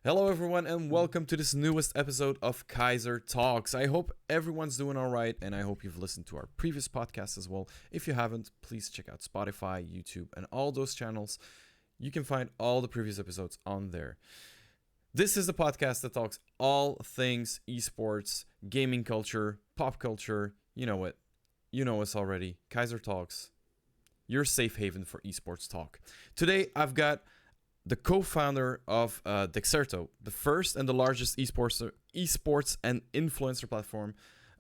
Hello, everyone, and welcome to this newest episode of Kayzr Talks. I hope everyone's doing all right, and I hope you've listened to our previous podcast as well. If you haven't, please check out Spotify, YouTube, and all those channels. You can find all the previous episodes on there. This is the podcast that talks all things esports, gaming culture, pop culture. You know it. You know us already. Kayzr Talks, your safe haven for esports talk. Today, I've got the co-founder of Dexerto, the first and the largest esports and influencer platform.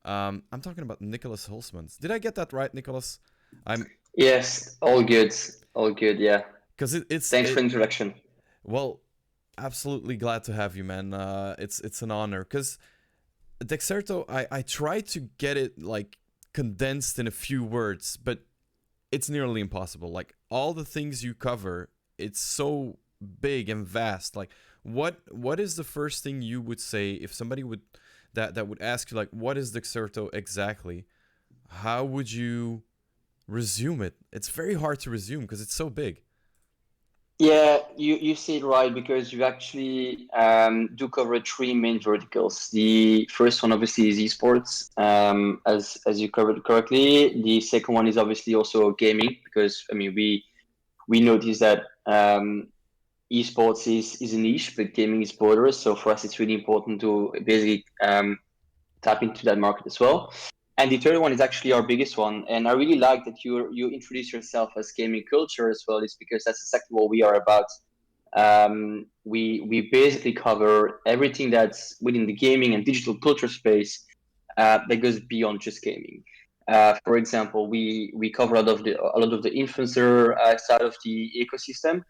I'm talking about Nicolas Hulsmans. Did I get that right, Nicolas? I'm Yes, all good. All good, yeah. because it's Thanks for the introduction. well, absolutely glad to have you, man. It's an honor because Dexerto, I tried to get it like condensed in a few words, but it's nearly impossible. Like all the things you cover, it's so big and vast. Like what is the first thing you would say if somebody would that would ask you like what is Dexerto exactly? How would you resume it? It's very hard to resume because it's so big. Yeah, you see it right because you actually do cover three main verticals. The first one obviously is esports, as you covered correctly. The second one is obviously also gaming because I mean we notice that esports is a niche, but gaming is broader. So for us, it's really important to basically tap into that market as well. And the third one is actually our biggest one. And I really like that you introduce yourself as gaming culture as well, is because that's exactly what we are about. We basically cover everything that's within the gaming and digital culture space that goes beyond just gaming. For example, we cover a lot of the influencer side of the ecosystem,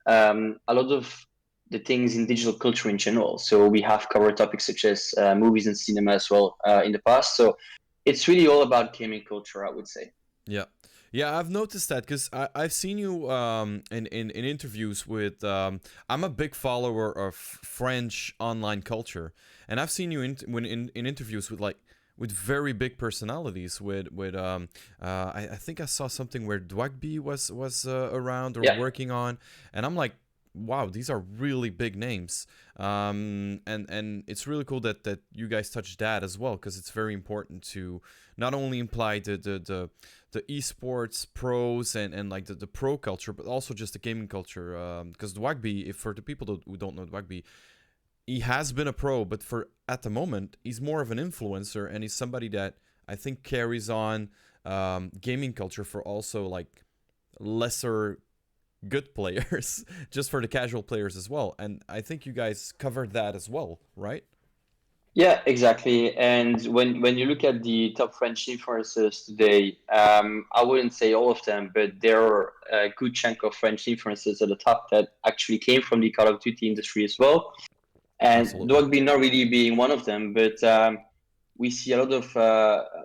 a lot of the things in digital culture in general. So we have covered topics such as movies and cinema as well in the past. So it's really all about gaming culture, I would say. Yeah. Yeah, I've noticed that because I've seen you in interviews with. I'm a big follower of French online culture, and I've seen you in interviews with like with very big personalities. I think I saw something where Dwagby was around or Yeah. working on, and I'm like, wow, these are really big names. And it's really cool that you guys touch that as well because it's very important to not only imply the esports pros and like the pro culture, but also just the gaming culture. Because Dwagby, if for the people who don't know Dwagby, he has been a pro, but for at the moment he's more of an influencer, and he's somebody that I think carries on gaming culture for also like lesser good players, just for the casual players as well. And I think you guys covered that as well, right? Yeah, exactly. And when you look at the top French influencers today, I wouldn't say all of them, but there are a good chunk of French influencers at the top that actually came from the Call of Duty industry as well. And Absolutely. Dogby not really being one of them, but we see a lot of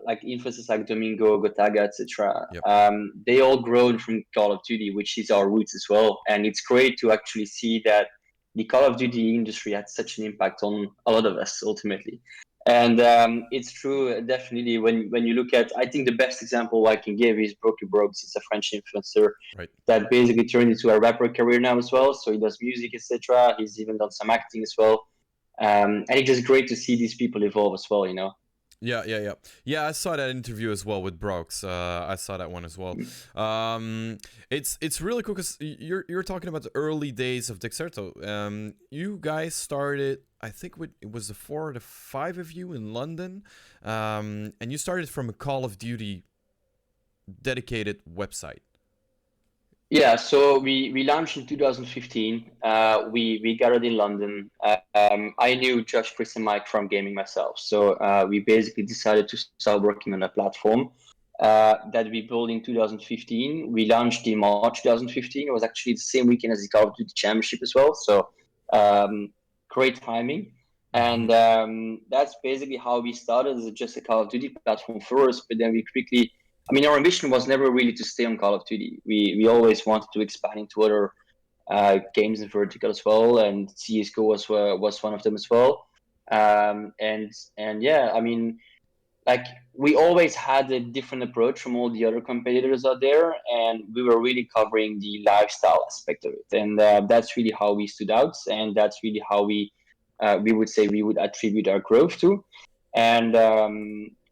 like influencers like Domingo, Gotaga, etc. Yep. They all grown from Call of Duty, which is our roots as well. And it's great to actually see that the Call of Duty industry had such an impact on a lot of us ultimately. And it's true, definitely. When you look at, I think the best example I can give is Brokey Brooks. It's a French influencer Right. that basically turned into a rapper career now as well. So he does music, etc. He's even done some acting as well. And it's just great to see these people evolve as well, you know. Yeah. I saw that interview as well with Brooks. I saw that one as well. It's really cool because you're talking about the early days of Dexerto. You guys started, I think, it was the 4 to 5 of you in London, and you started from a Call of Duty dedicated website. Yeah, so we launched in 2015. We gathered in London. I knew Josh, Chris, and Mike from gaming myself, so we basically decided to start working on a platform that we built in 2015. We launched in March 2015. It was actually the same weekend as the Call of Duty Championship as well, so um, great timing. Mm-hmm. And that's basically how we started as just a Call of Duty platform first, but then we quickly, I mean, our ambition was never really to stay on Call of Duty. We always wanted to expand into other games in vertical as well, and CS:GO was one of them as well. And yeah, I mean, like we always had a different approach from all the other competitors out there, and we were really covering the lifestyle aspect of it, and that's really how we stood out, and that's really how we we would say we would attribute our growth to. And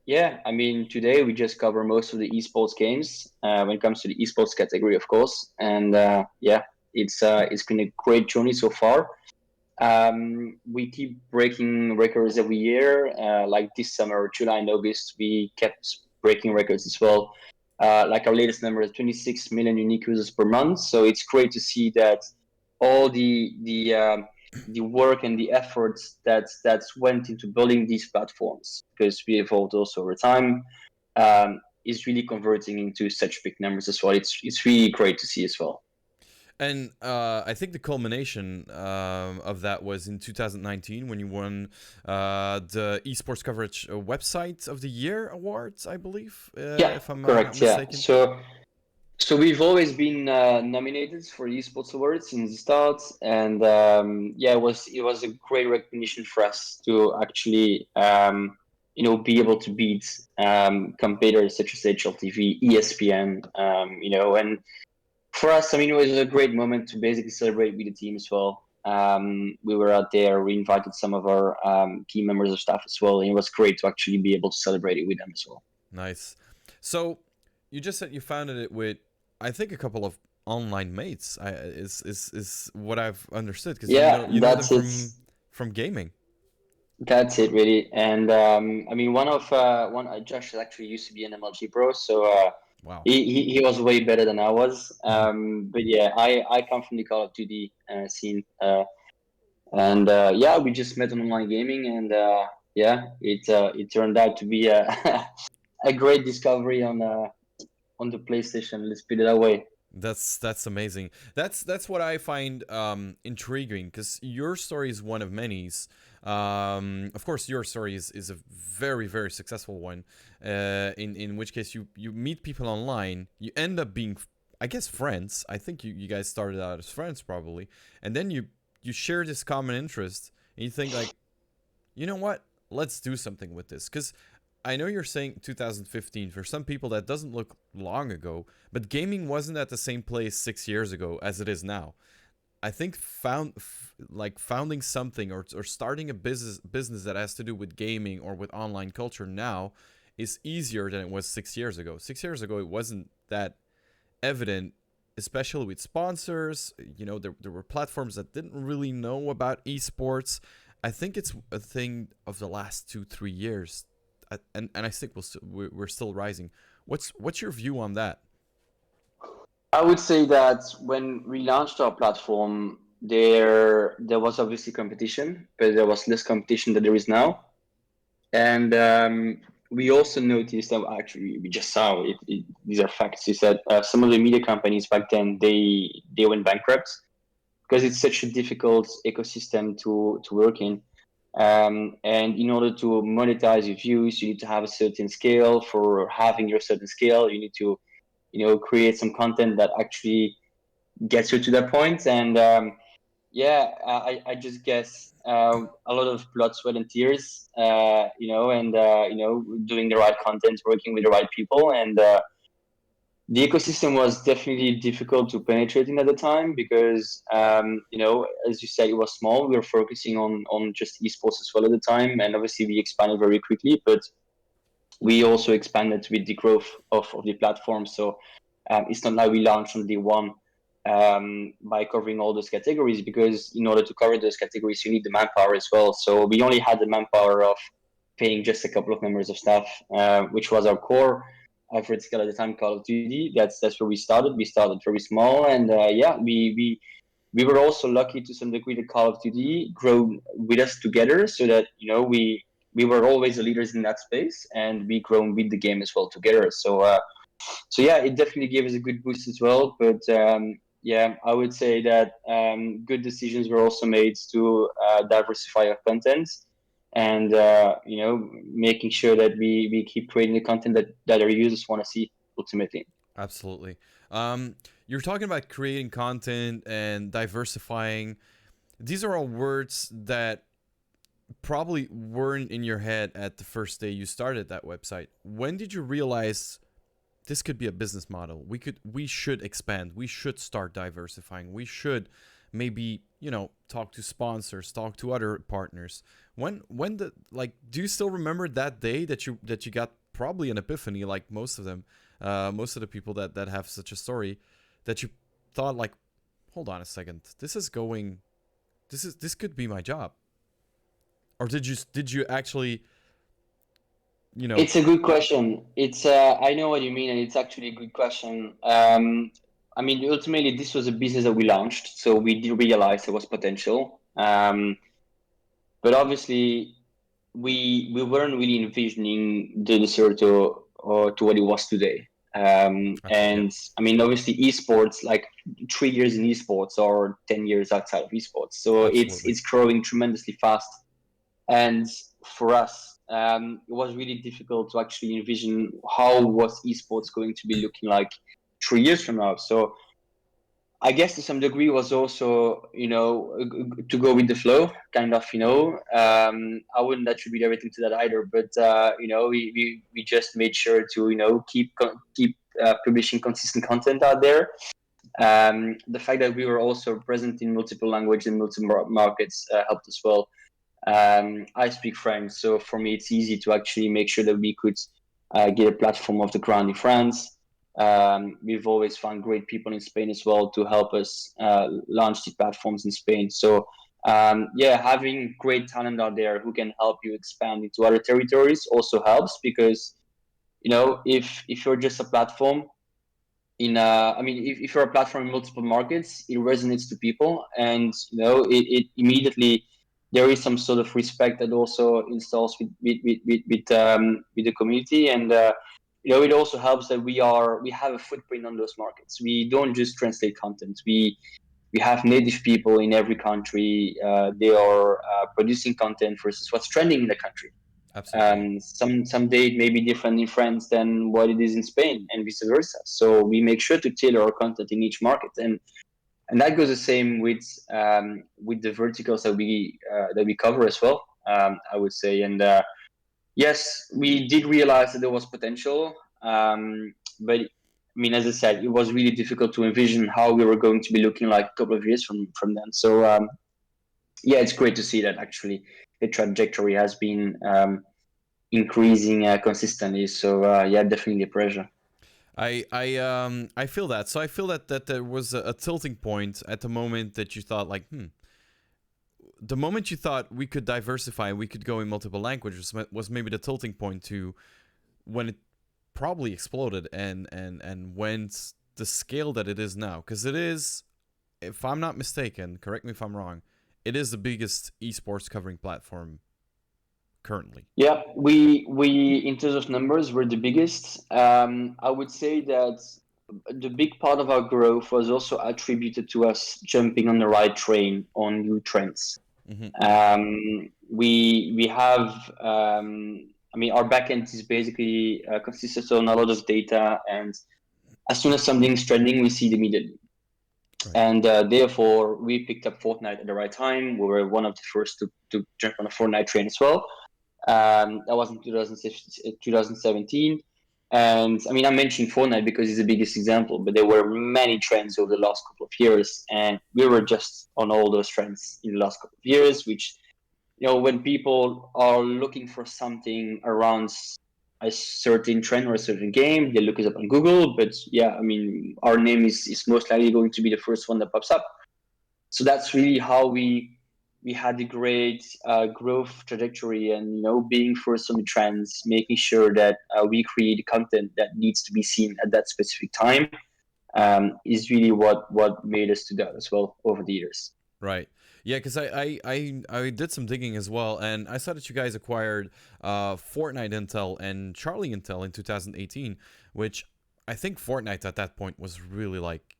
yeah, I mean, today we just cover most of the esports games when it comes to the esports category, of course. And yeah, it's been a great journey so far. We keep breaking records every year. Like this summer, July and August, we kept breaking records as well. Like our latest number is 26 million unique users per month. So it's great to see that all the work and the efforts that's went into building these platforms, because we evolved also over time, is really converting into such big numbers as well. It's really great to see as well. And I think the culmination of that was in 2019 when you won the esports coverage website of the year awards, I believe, Yeah, if I'm not correct. Yeah. mistaken. So we've always been nominated for esports awards since the start, and yeah, it was a great recognition for us to actually be able to beat competitors such as HLTV, ESPN, and for us, I mean, it was a great moment to basically celebrate with the team as well. We were out there. We invited some of our key members of staff as well, and it was great to actually be able to celebrate it with them as well. Nice. So you just said you founded it with, I think, a couple of online mates. Is what I've understood, because Yeah, you know them that's it. from gaming. That's it, really. And I mean, Josh actually used to be an MLG pro, so Wow. he was way better than I was. But yeah, I come from the Call of Duty scene, and yeah, we just met on online gaming, and yeah, it turned out to be a a great discovery on the PlayStation. Let's put it that way. That's amazing. That's what I find intriguing, because your story is one of many's. Of course, your story is a very very successful one. In which case you meet people online, you end up being, I guess, friends. I think you guys started out as friends probably, and then you share this common interest, and you think like, you know what? Let's do something with this. Because I know you're saying 2015. For some people, that doesn't look long ago, but gaming wasn't at the same place 6 years ago as it is now. I think founding something, or starting a business that has to do with gaming or with online culture now is easier than it was 6 years ago. 6 years ago, it wasn't that evident, especially with sponsors. There were platforms that didn't really know about esports. I think it's a thing of the last 2-3 years, and I think we're still rising. What's your view on that? I would say that when we launched our platform, there was obviously competition, but there was less competition than there is now. And we also noticed that actually we just saw it, these are facts. Is that some of the media companies back then they went bankrupt because it's such a difficult ecosystem to work in. And in order to monetize your views, you need to have a certain scale. For having your certain scale, you need to create some content that actually gets you to that point. And yeah, I just guess a lot of blood, sweat, and tears, and doing the right content, working with the right people, and the ecosystem was definitely difficult to penetrate in at the time because, as you said, it was small. We were focusing on just esports as well at the time, and obviously we expanded very quickly, but we also expanded with the growth of the platform. So it's not like we launched on day one by covering all those categories, because in order to cover those categories, you need the manpower as well. So we only had the manpower of paying just a couple of members of staff, which was our core vertical at the time, Call of Duty. That's where we started. We started very small, and yeah, we were also lucky to some degree that Call of Duty grow with us together, so that we were always the leaders in that space, and we grown with the game as well together. So yeah, it definitely gave us a good boost as well. But yeah, I would say that good decisions were also made to diversify our content, and making sure that we keep creating the content that our users want to see ultimately. Absolutely. You're talking about creating content and diversifying. These are all words that probably weren't in your head at the first day you started that website. When did you realize this could be a business model? We should expand. We should start diversifying. We should maybe, talk to sponsors, talk to other partners. When the like, do you still remember that day that you got probably an epiphany, like most of them, most of the people that have such a story, that you thought like, hold on a second, this could be my job? Or did you actually, It's a good question. It's I know what you mean, and it's actually a good question. I mean, ultimately, this was a business that we launched, so we did realize there was potential. But obviously, we weren't really envisioning the Dexerto or to what it was today. okay, yeah, And I mean, obviously, esports, like 3 years in esports or 10 years outside of esports, so absolutely. it's growing tremendously fast. And for us, it was really difficult to actually envision how was esports going to be looking like 3 years from now. So I guess to some degree was also, to go with the flow, kind of, I wouldn't attribute everything to that either, but, we just made sure to, keep publishing consistent content out there. The fact that we were also present in multiple languages and multiple markets helped as well. I speak French, so for me, it's easy to actually make sure that we could get a platform off the ground in France. We've always found great people in Spain as well to help us launch the platforms in Spain. So, yeah, having great talent out there who can help you expand into other territories also helps because, if you're just a platform I mean, if you're a platform in multiple markets, it resonates to people, and it immediately there is some sort of respect that also installs with the community, and it also helps that we have a footprint on those markets. We don't just translate content. We have native people in every country. They are producing content versus what's trending in the country. Absolutely, yeah. Some day it may be different in France than what it is in Spain, and vice versa. So we make sure to tailor our content in each market, and that goes the same with the verticals that we cover as well. I would say, and yes, we did realize that there was potential, but I mean, as I said, it was really difficult to envision how we were going to be looking like a couple of years from then. So yeah, it's great to see that actually the trajectory has been increasing consistently. So yeah, definitely a pressure. I feel that. So I feel that there was a tilting point at the moment that you thought like, the moment you thought we could diversify and we could go in multiple languages was maybe the tilting point to when it probably exploded and went the scale that it is now. Because it is, if I'm not mistaken, correct me if I'm wrong, it is the biggest esports covering platform currently. Yeah, we in terms of numbers, we're the biggest. I would say that the big part of our growth was also attributed to us jumping on the right train on new trends. Mm-hmm. We have, I mean, our backend is basically consists on a lot of data, and as soon as something's trending, we see it immediately. Right. And therefore, we picked up Fortnite at the right time. We were one of the first to jump on a Fortnite train as well. That was in 2017. And I mean, I mentioned Fortnite because it's the biggest example, but there were many trends over the last couple of years, and we were just on all those trends in the last couple of years, which, when people are looking for something around a certain trend or a certain game, they look us up on Google. But yeah, I mean, our name is most likely going to be the first one that pops up. So that's really how we had a great growth trajectory, and being first on the trends, making sure that we create content that needs to be seen at that specific time, is really what made us do that as well over the years. Right. Yeah, because I did some digging as well, and I saw that you guys acquired Fortnite Intel and Charlie Intel in 2018, which I think Fortnite at that point was really like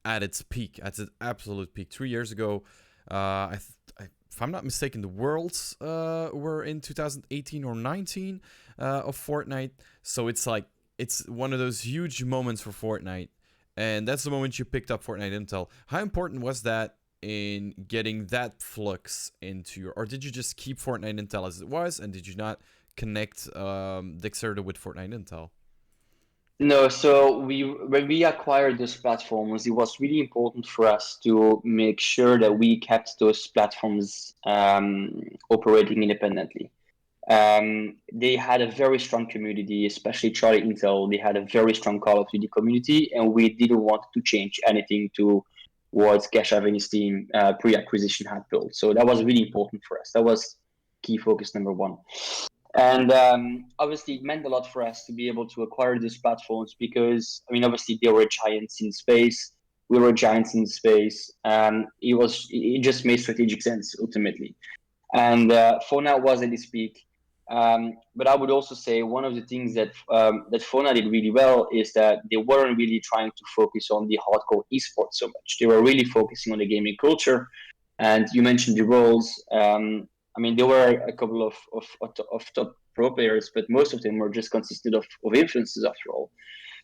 at its peak, at its absolute peak. 3 years ago, if I'm not mistaken, the Worlds were in 2018 or 19 of Fortnite. So it's like, it's one of those huge moments for Fortnite. And that's the moment you picked up Fortnite Intel. How important was that in getting that flux into your, or did you just keep Fortnite Intel as it was, and did you not connect Dexerto with Fortnite Intel? No, so when we acquired those platforms, it was really important for us to make sure that we kept those platforms operating independently. They had a very strong community, especially Charlie Intel. They had a very strong Call of Duty community, and we didn't want to change anything to what Cash Avenue's team pre-acquisition had built. So that was really important for us. That was key focus number one. And obviously, it meant a lot for us to be able to acquire these platforms because, I mean, obviously, they were giants in space. We were giants in space. It just made strategic sense ultimately. And Fortnite was at its peak. But I would also say one of the things that Fortnite did really well is that they weren't really trying to focus on the hardcore esports so much. They were really focusing on the gaming culture. And you mentioned the roles. I mean, there were a couple of top pro players, but most of them were just consisted of influencers after all.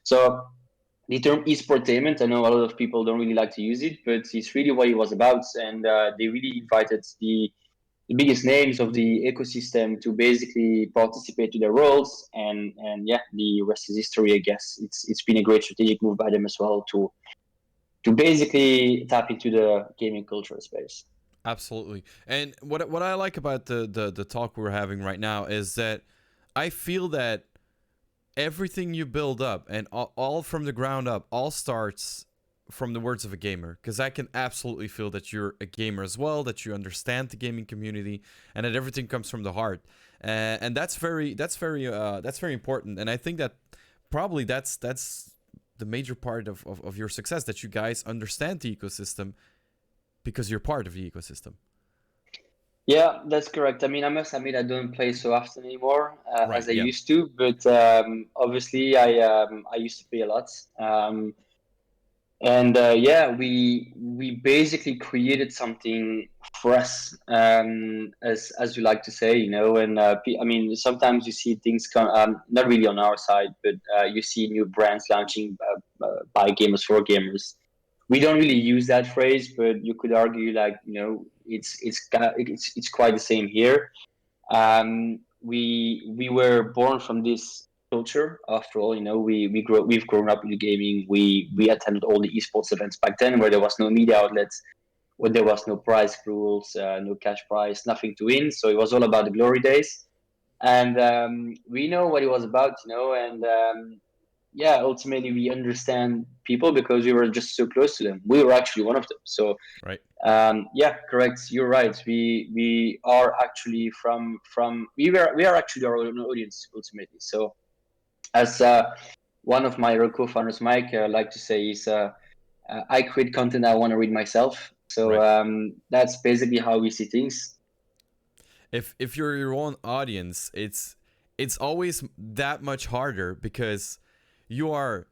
So the term esportainment, I know a lot of people don't really like to use it, but it's really what it was about. And they really invited the biggest names of the ecosystem to basically participate to their roles, and yeah, the rest is history. I guess it's been a great strategic move by them as well to basically tap into the gaming culture space. Absolutely. And what I like about the talk we're having right now is that I feel that everything you build up and all from the ground up all starts from the words of a gamer, because I can absolutely feel that you're a gamer as well, that you understand the gaming community, and that everything comes from the heart, and that's very important. And I think that probably that's the major part of your success, that you guys understand the ecosystem because you're part of the ecosystem. Yeah, that's correct. I mean, I must admit I don't play so often anymore Right. as I Yeah. used to, but obviously I used to play a lot. And yeah, we basically created something for us, as you like to say, you know. And I mean, sometimes you see things come, not really on our side, but you see new brands launching by gamers for gamers. We don't really use that phrase, but you could argue, like, you know, it's quite the same here. We were born from this culture. After all, you know, we've grown up in gaming. We attended all the esports events back then, where there was no media outlets, where there was no prize rules, no cash prize, nothing to win. So it was all about the glory days, and we know what it was about, you know. And yeah, ultimately we understand people because we were just so close to them. We were actually one of them. So Right. yeah, correct. You're right. We are actually from we are actually our own audience ultimately. So as one of my co-founders, Mike, like to say is, I create content I want to read myself. So Right. that's basically how we see things. If you're your own audience, it's always that much harder because you are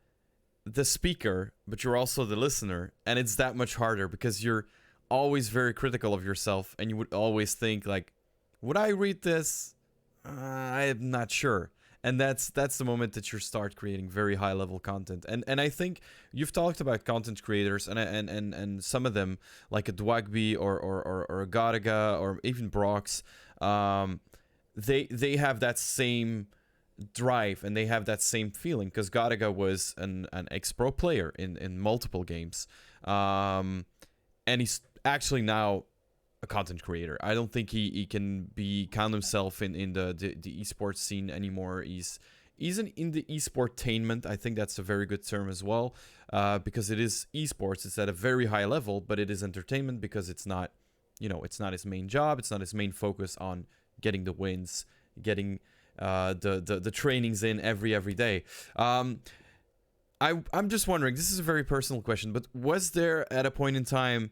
the speaker, but you're also the listener, and it's that much harder because you're always very critical of yourself, and you would always think like, would I read this? I'm not sure. And that's the moment that you start creating very high level content. And I think you've talked about content creators, and some of them like a Dwagby or a Garaga or even Brox, they have that same drive and they have that same feeling, because Garaga was an ex-pro player in multiple games, and he's actually now a content creator. I don't think he can be count himself in the esports scene anymore. He's in the esportainment. I think that's a very good term as well, because it is esports. It's at a very high level, but it is entertainment because it's not, it's not his main job. It's not his main focus on getting the wins, getting the trainings in every day. I'm just wondering. This is a very personal question, but was there at a point in time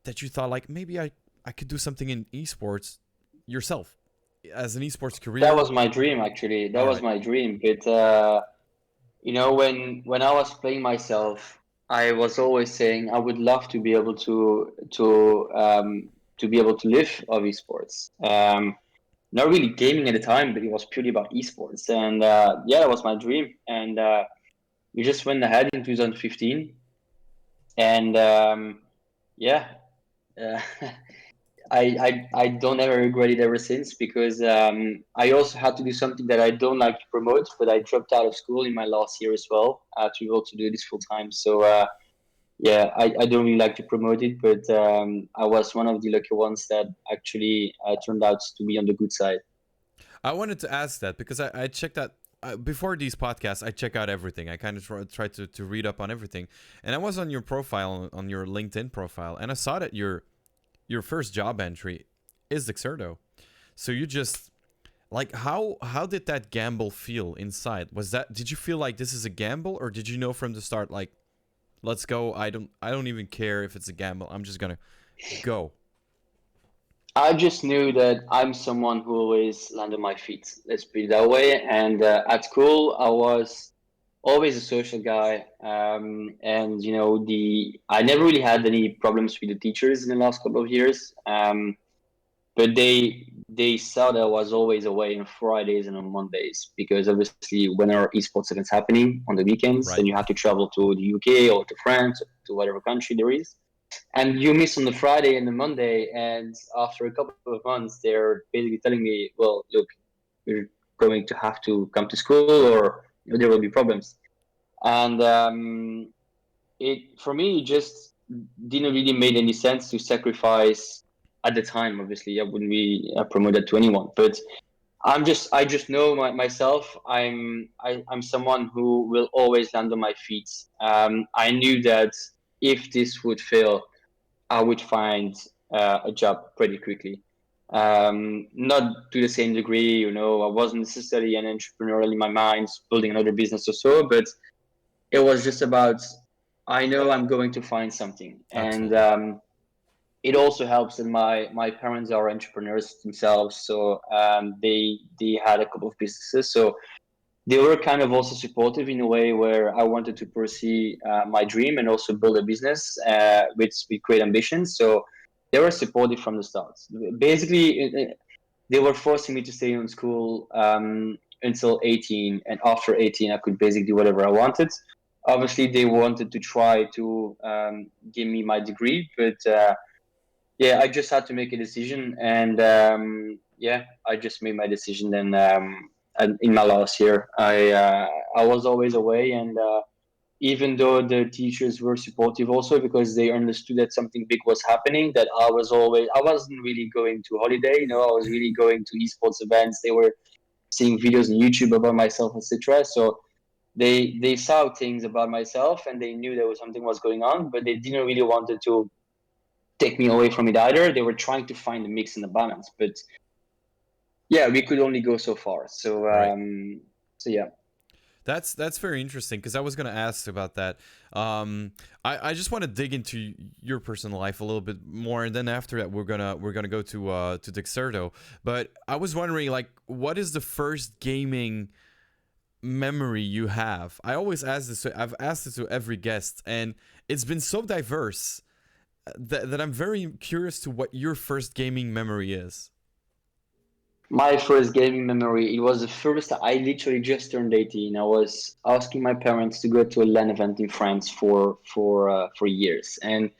that you thought like maybe I could do something in esports yourself as an esports That career? was my dream, actually. That All was right. my dream. But you know, when I was playing myself, I was always saying I would love to be able to be able to live of esports. Not really gaming at the time, but it was purely about esports. And yeah, that was my dream. And we just went ahead in 2015, and yeah, uh, I don't ever regret it ever since, because I also had to do something that I don't like to promote, but I dropped out of school in my last year as well to be able to do this full time. So yeah, I don't really like to promote it, but I was one of the lucky ones that actually turned out to be on the good side. I wanted to ask that because I checked out before these podcasts. I check out everything. I kind of try to read up on everything, and I was on your profile, on your LinkedIn profile, and I saw that your first job entry is Dexerto. So you just like how did that gamble feel inside? Was that, did you feel like this is a gamble, or did you know from the start like, let's go, I don't even care if it's a gamble, I'm just gonna go? I just knew that I'm someone who always land on my feet. Let's put it that way. And at school, I was always a social guy, and the I never really had any problems with the teachers in the last couple of years. But they saw that I was always away on Fridays and on Mondays, because obviously when our esports events happening on the weekends, then Right. you have to travel to the UK or to France, to whatever country there is, and you miss on the Friday and the Monday, and after a couple of months, they're basically telling me, well, look, you're going to have to come to school, or there will be problems. And it for me, it just didn't really make any sense to sacrifice at the time. Obviously, I wouldn't be promoted to anyone, but I just know myself. I'm someone who will always land on my feet. I knew that if this would fail, I would find a job pretty quickly. Not to the same degree, I wasn't necessarily an entrepreneurial in my mind, building another business or so, but it was just about, I know I'm going to find something. And Absolutely. it also helps that my parents are entrepreneurs themselves. So they had a couple of businesses. So they were kind of also supportive in a way where I wanted to pursue my dream and also build a business with great ambitions. So they were supportive from the start. Basically, they were forcing me to stay in school until 18, and after 18, I could basically do whatever I wanted. Obviously, they wanted to try to give me my degree, but yeah, I just had to make a decision, and yeah, I just made my decision. Then and in my last year, I was always away, and even though the teachers were supportive also, because they understood that something big was happening, that I wasn't really going to holiday. I was really going to esports events. They were seeing videos on YouTube about myself, etc. So they saw things about myself, and they knew there was something was going on, but they didn't really wanted to take me away from it either. They were trying to find the mix and the balance, but yeah, we could only go so far. So Right. so yeah. That's very interesting because I was gonna ask about that. I just want to dig into your personal life a little bit more, and then after that we're gonna go to Dexerto. But I was wondering, like, what is the first gaming memory you have? I always ask this. I've asked this to every guest, and it's been so diverse that I'm very curious to what your first gaming memory is. My first gaming memory, it was the first, I literally just turned 18. I was asking my parents to go to a LAN event in France for years. And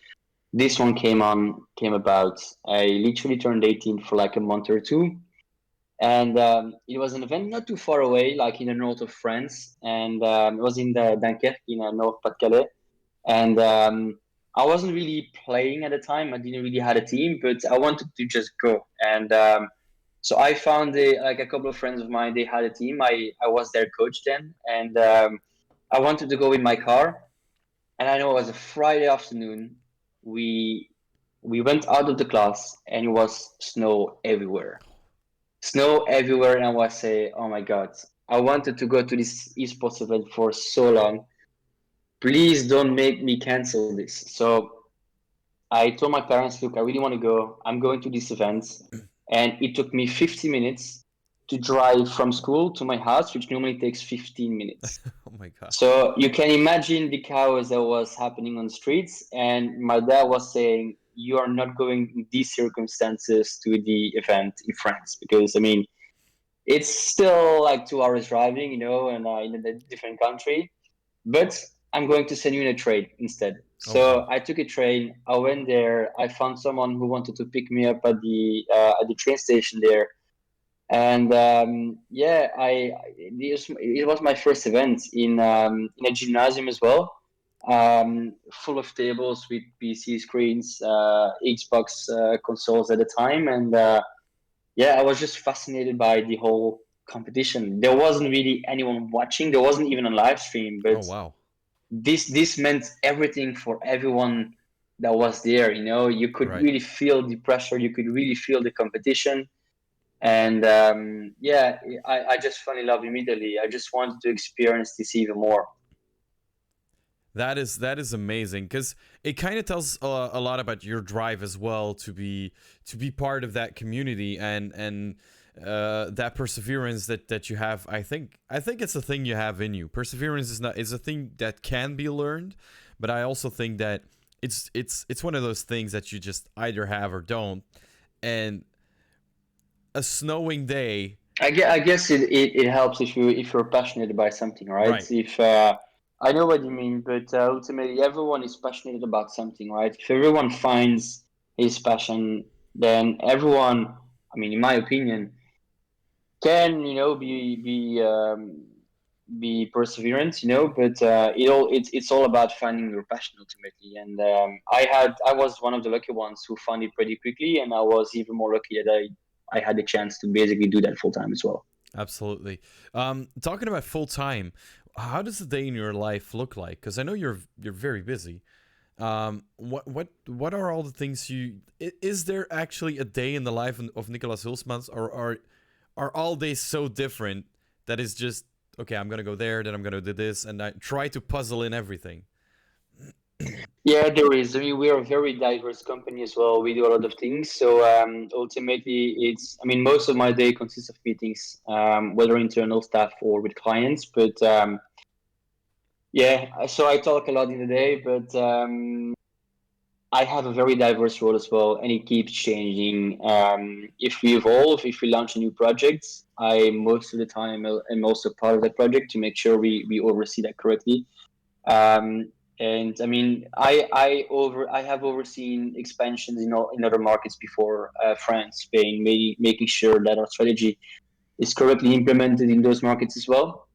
this one came about. I literally turned 18 for like a month or two. And it was an event not too far away, like in the north of France. And it was in the Dunkerque, in North Pas-de-Calais. And I wasn't really playing at the time. I didn't really had a team, but I wanted to just go. And so I found like a couple of friends of mine. They had a team. I was their coach then, and I wanted to go in my car. And I know it was a Friday afternoon. We we went out of the class, and it was snow everywhere. And I was saying, "Oh my God, I wanted to go to this esports event for so long. Please don't make me cancel this." So I told my parents, look, I really want to go. I'm going to this event. And it took me 50 minutes to drive from school to my house, which normally takes 15 minutes. Oh my god. So you can imagine the chaos that was happening on the streets. And my dad was saying, you are not going in these circumstances to the event in France. Because, I mean, it's still like 2 hours driving, and in a different country. But I'm going to send you in a trade instead. Oh wow. So I took a train. I went there. I found someone who wanted to pick me up at the train station there. And yeah, it was my first event in a gymnasium as well, full of tables with PC screens, Xbox consoles at the time, and yeah, I was just fascinated by the whole competition. There wasn't really anyone watching. There wasn't even a live stream, Oh but wow. this meant everything for everyone that was there. You could Right. really feel the pressure. You could really feel the competition, and yeah, I just fell in love immediately. I just wanted to experience this even more. That is amazing because it kind of tells a lot about your drive as well to be part of that community and that perseverance that you have. I think it's a thing you have in you. Perseverance is a thing that can be learned, but I also think that it's one of those things that you just either have or don't. And a snowing day, I guess it helps if you're passionate about something, right? right? If I know what you mean, but ultimately everyone is passionate about something, right? If everyone finds his passion, then everyone, I mean, in my opinion, can be perseverant, but it's all about finding your passion ultimately. And I was one of the lucky ones who found it pretty quickly, and I was even more lucky that I had the chance to basically do that full time as well. Absolutely. Talking about full time, how does a day in your life look like? Because I know you're very busy. What are all the things you? Is there actually a day in the life of Nicolas Hulsmans, or are all days so different that it's just okay? I'm gonna go there, then I'm gonna do this, and I try to puzzle in everything. Yeah, there is. I mean, we are a very diverse company as well. We do a lot of things. So ultimately, I mean, most of my day consists of meetings, whether internal staff or with clients. But yeah, so I talk a lot in the day, but I have a very diverse role as well, and it keeps changing. If we evolve, if we launch a new project, I most of the time am also part of that project to make sure we oversee that correctly. And I mean, I have overseen expansions in other markets before, France, Spain, making sure that our strategy is correctly implemented in those markets as well,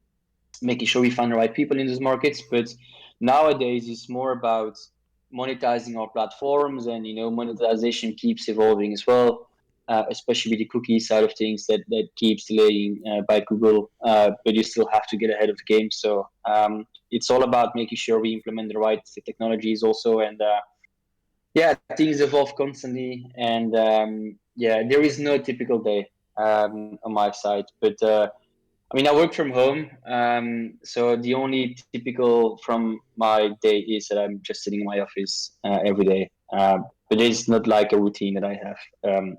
making sure we find the right people in those markets. But nowadays, it's more about monetizing our platforms, and monetization keeps evolving as well. Especially with the cookie side of things that keeps delaying by Google, but you still have to get ahead of the game. So it's all about making sure we implement the right technologies also, and yeah, things evolve constantly, and yeah, there is no typical day on my side, but I mean, I work from home, so the only typical from my day is that I'm just sitting in my office every day. But it's not like a routine that I have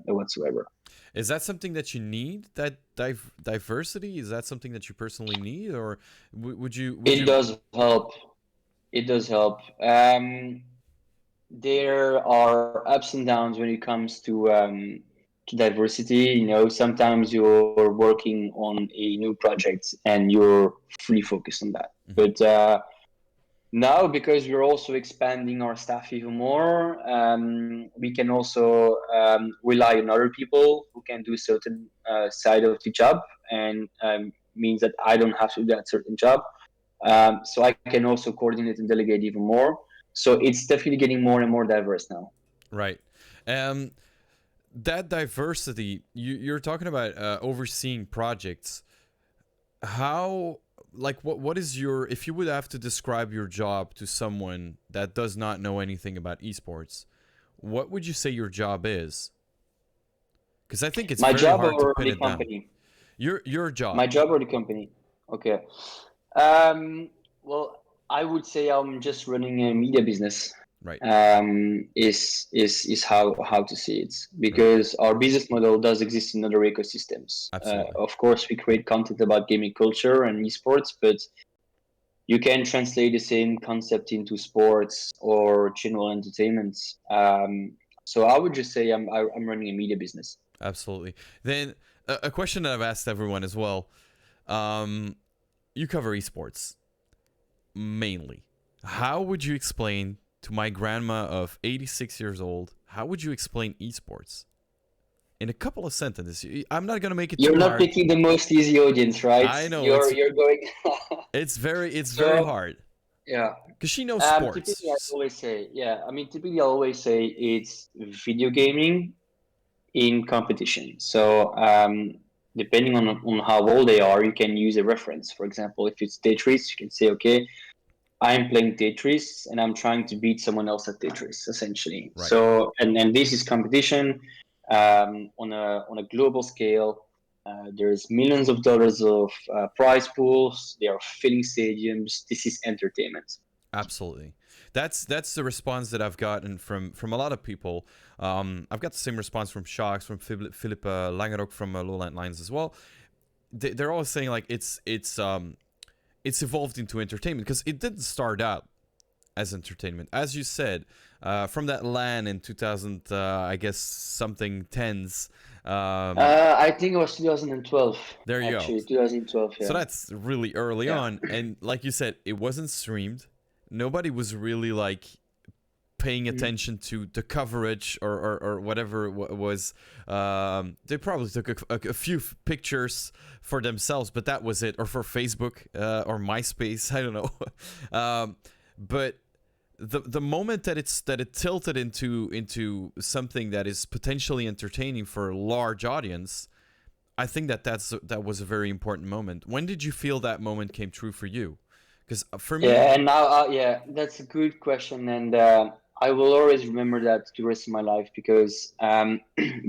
whatsoever. Is that something that you need? That diversity, is that something that you personally need, or would It you? does help. It does help. There are ups and downs when it comes to diversity. Sometimes you're working on a new project and you're fully focused on that. Mhm. But now, because we're also expanding our staff even more, we can also rely on other people who can do certain side of the job, and means that I don't have to do that certain job. So I can also coordinate and delegate even more. So it's definitely getting more and more diverse now. Right. Um, that diversity you're talking about, overseeing projects. How, like, what is your, if you would have to describe your job to someone that does not know anything about esports, what would you say your job is? Because I think it's My very job hard to or pin the it down. company? Your job. My job or the company? Okay. Well, I would say I'm just running a media business. Right. Is how to see it, Right. because our business model does exist in other ecosystems. Absolutely. Of course, we create content about gaming culture and esports, but you can translate the same concept into sports or general entertainment. So I would just say I'm running a media business. Absolutely. Then a question that I've asked everyone as well. Um, you cover esports mainly. How would you explain to my grandma of 86 years old, how would you explain esports? In a couple of sentences. I'm not gonna make it You're too not hard. picking the most easy audience, right? I know You're going. it's very So hard yeah. because she knows sports. Typically, I always say, yeah. I mean, typically, I always say it's video gaming in competition. So depending on how old they are, you can use a reference. For example, if it's Tetris, you can say, okay, I'm playing Tetris and I'm trying to beat someone else at Tetris, essentially. Right. So, and this is competition on a global scale. There's millions of dollars of prize pools. They are filling stadiums. This is entertainment. Absolutely. That's the response that I've gotten from a lot of people. I've got the same response from Sharks, from Philip Langerok from Lowland Lines as well. They're always saying like it's evolved into entertainment because it didn't start out as entertainment, as you said, from that LAN in 2000, I guess something tens. I think it was 2012. There you Actually, go. 2012. Yeah. So that's really early on, and like you said, it wasn't streamed. Nobody was really like paying attention to the coverage or whatever it was. They probably took a few pictures for themselves, but that was it, or for Facebook or MySpace. I don't know. But the moment that it tilted into something that is potentially entertaining for a large audience, I think that was a very important moment. When did you feel that moment came true for you? Because for me, Yeah, and now, yeah, that's a good question, and I will always remember that the rest of my life because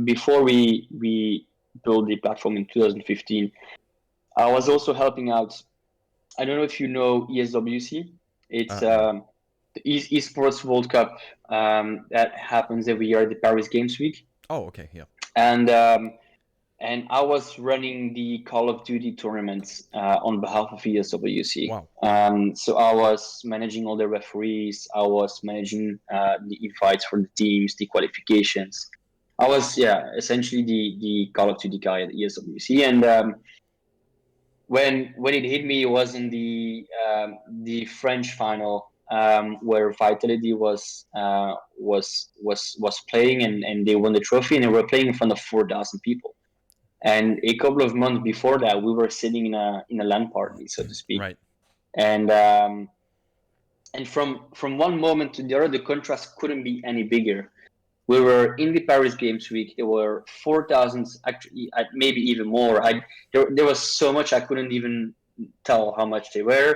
before we built the platform in 2015, I was also helping out. I don't know if you know ESWC. It's no. the esports World Cup that happens every year at the Paris Games Week, Oh, okay, yeah. and I was running the Call of Duty tournaments on behalf of ESWC. Wow. So I was managing all the referees. I was managing the invites for the teams, the qualifications. I was, yeah, essentially the Call of Duty guy at ESWC. And when it hit me, it was in the French final where Vitality was playing, and they won the trophy, and they were playing in front of 4,000 people. And a couple of months before that, we were sitting in a LAN party, so to speak. Right. And from one moment to the other, the contrast couldn't be any bigger. We were in the Paris Games Week. There were 4,000, actually, maybe even more. There was so much I couldn't even tell how much they were.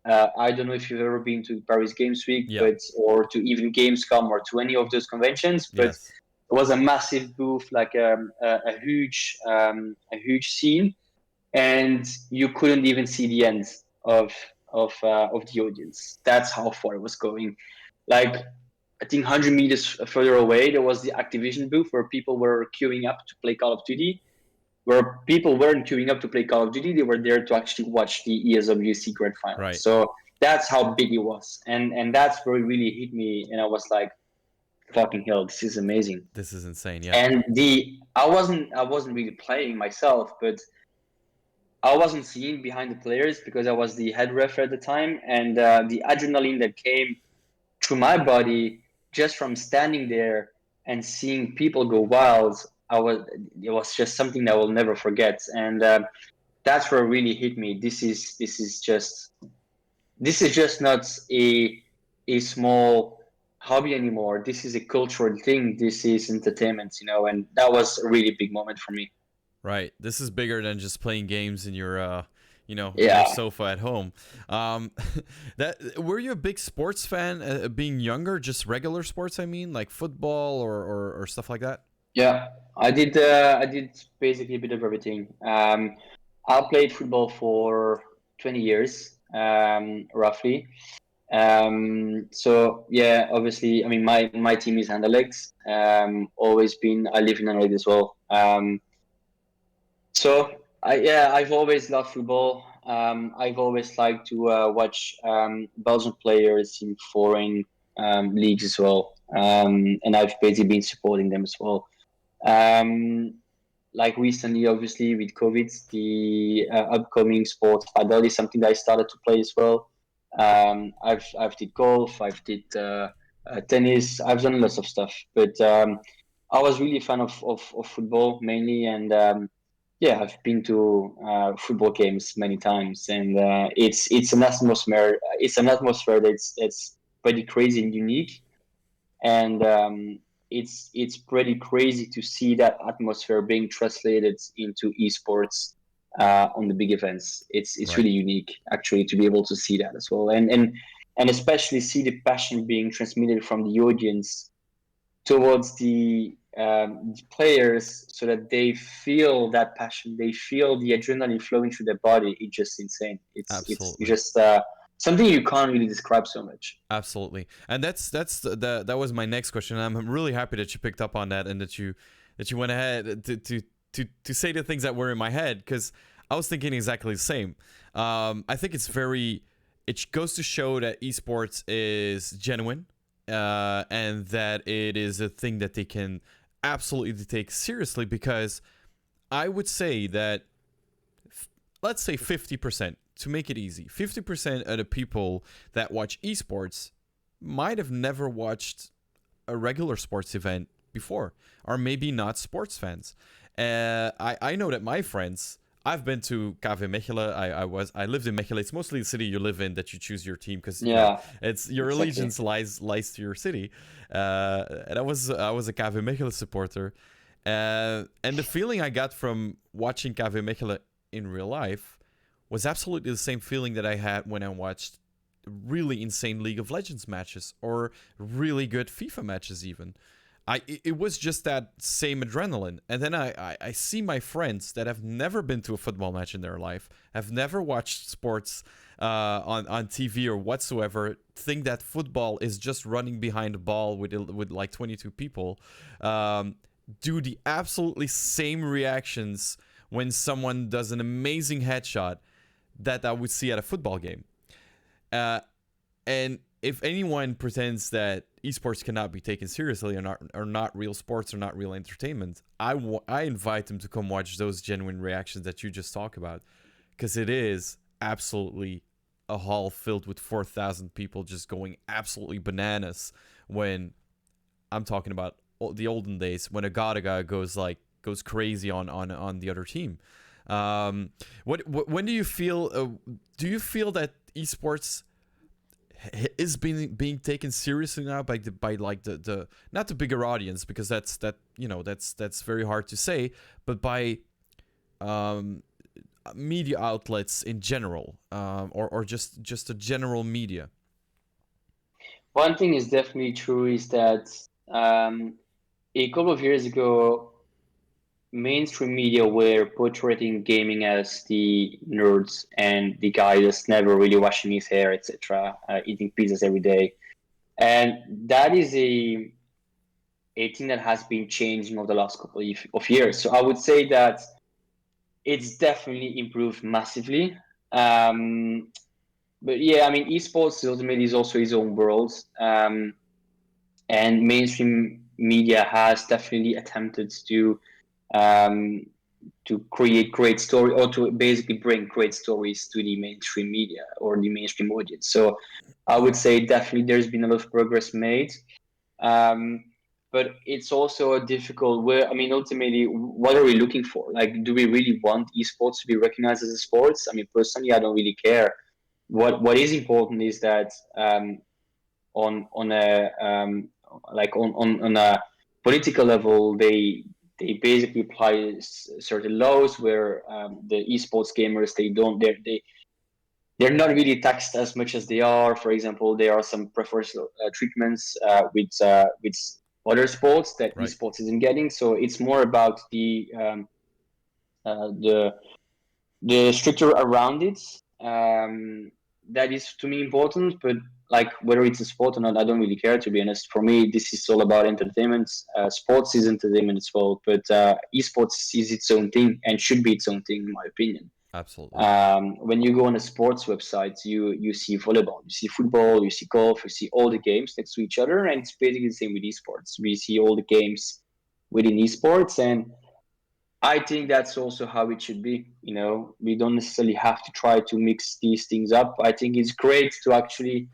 I don't know if you've ever been to Paris Games Week, Yeah. or to even Gamescom or to any of those conventions, but Yes. it was a massive booth, like a huge scene, and you couldn't even see the end of the audience. That's how far it was going. Like, I think 100 meters further away, there was the Activision booth where people were queuing up to play Call of Duty. Where people weren't queuing up to play Call of Duty, they were there to actually watch the ESWC Grand Final. Right. So that's how big it was, and that's where it really hit me, and I was like, "Fucking hell, this is amazing!" This is insane. Yeah. And I wasn't really playing myself, but I wasn't seeing behind the players because I was the head ref at the time, and the adrenaline that came through my body just from standing there and seeing people go wild, it was just something that I will never forget. And that's where it really hit me. This is just not a small hobby anymore. This is a cultural thing. This is entertainment, and that was a really big moment for me. Right. This is bigger than just playing games in your in your Yeah. sofa at home. That were you a big sports fan being younger? Just regular sports, I mean, like football or stuff like that. Yeah, I did. I did basically a bit of everything. I played football for 20 years, roughly. So yeah, obviously, I mean, my team is Anderlecht. Always been. I live in Anderlecht as well. So I've always loved football. I've always liked to watch Belgian players in foreign leagues as well. And I've basically been supporting them as well. Like recently, obviously with COVID, the upcoming sport padel is something that I started to play as well. I've did golf. I've did tennis. I've done lots of stuff, but I was really a fan of football mainly, and yeah, I've been to football games many times, and it's an atmosphere. It's an atmosphere that's pretty crazy and unique, and it's pretty crazy to see that atmosphere being translated into esports on the big events. It's Right. really unique actually to be able to see that as well, and especially see the passion being transmitted from the audience towards the players, so that they feel that passion, they feel the adrenaline flowing through their body. It's just insane. It's Absolutely. just something you can't really describe so much. Absolutely. And that was my next question. I'm really happy that you picked up on that and that you went ahead to say the things that were in my head, because I was thinking exactly the same. I think it goes to show that esports is genuine, and that it is a thing that they can absolutely take seriously, because I would say that, let's say 50%, to make it easy, 50% of the people that watch esports might have never watched a regular sports event before, or maybe not sports fans. I know that my friends, I've been to KV Mechelen. I lived in Mechelen. It's mostly the city you live in that you choose your team, because Yeah, it's your exactly. allegiance lies to your city. And I was a KV Mechelen supporter, and the feeling I got from watching KV Mechelen in real life was absolutely the same feeling that I had when I watched really insane League of Legends matches, or really good FIFA matches even. It was just that same adrenaline. And then I see my friends that have never been to a football match in their life, have never watched sports on TV or whatsoever, think that football is just running behind a ball with like 22 people, do the absolutely same reactions when someone does an amazing headshot that I would see at a football game. Uh, and if anyone pretends that esports cannot be taken seriously, or not real sports or not real entertainment, I invite them to come watch those genuine reactions that you just talk about, because it is absolutely a hall filled with 4,000 people just going absolutely bananas when I'm talking about the olden days, when a Galaga goes crazy on the other team. When do you feel? Do you feel that esports is being taken seriously now by like the not the bigger audience, because that's very hard to say, but by um, media outlets in general, or just a general media? One thing is definitely true is that um, a couple of years ago, mainstream media were portraying gaming as the nerds and the guy that's never really washing his hair, etc., eating pizzas every day, and that is a thing that has been changing over the last couple of years. So I would say that it's definitely improved massively. Um, but yeah, I mean, esports ultimately is also its own world, and mainstream media has definitely attempted um, to create great story, or to basically bring great stories to the mainstream media or the mainstream audience. So I would say definitely there's been a lot of progress made. Um, but it's also a difficult where, I mean, ultimately, what are we looking for? Like, do we really want esports to be recognized as a sports? I mean, personally, I don't really care. What is important is that on a like on a political level, they basically apply certain laws where the esports gamers, they're not really taxed as much as they are. For example, there are some preferential treatments with other sports that Right. esports isn't getting. So it's more about uh, the the structure around it. That is to me important, but like whether it's a sport or not, I don't really care, to be honest. For me, this is all about entertainment. Sports is entertainment as well, but esports is its own thing and should be its own thing, in my opinion. Absolutely. When you go on a sports website, you see volleyball, you see football, you see golf, you see all the games next to each other, and it's basically the same with esports. We see all the games within esports, and I think that's also how it should be. You know, we don't necessarily have to try to mix these things up. I think it's great to actually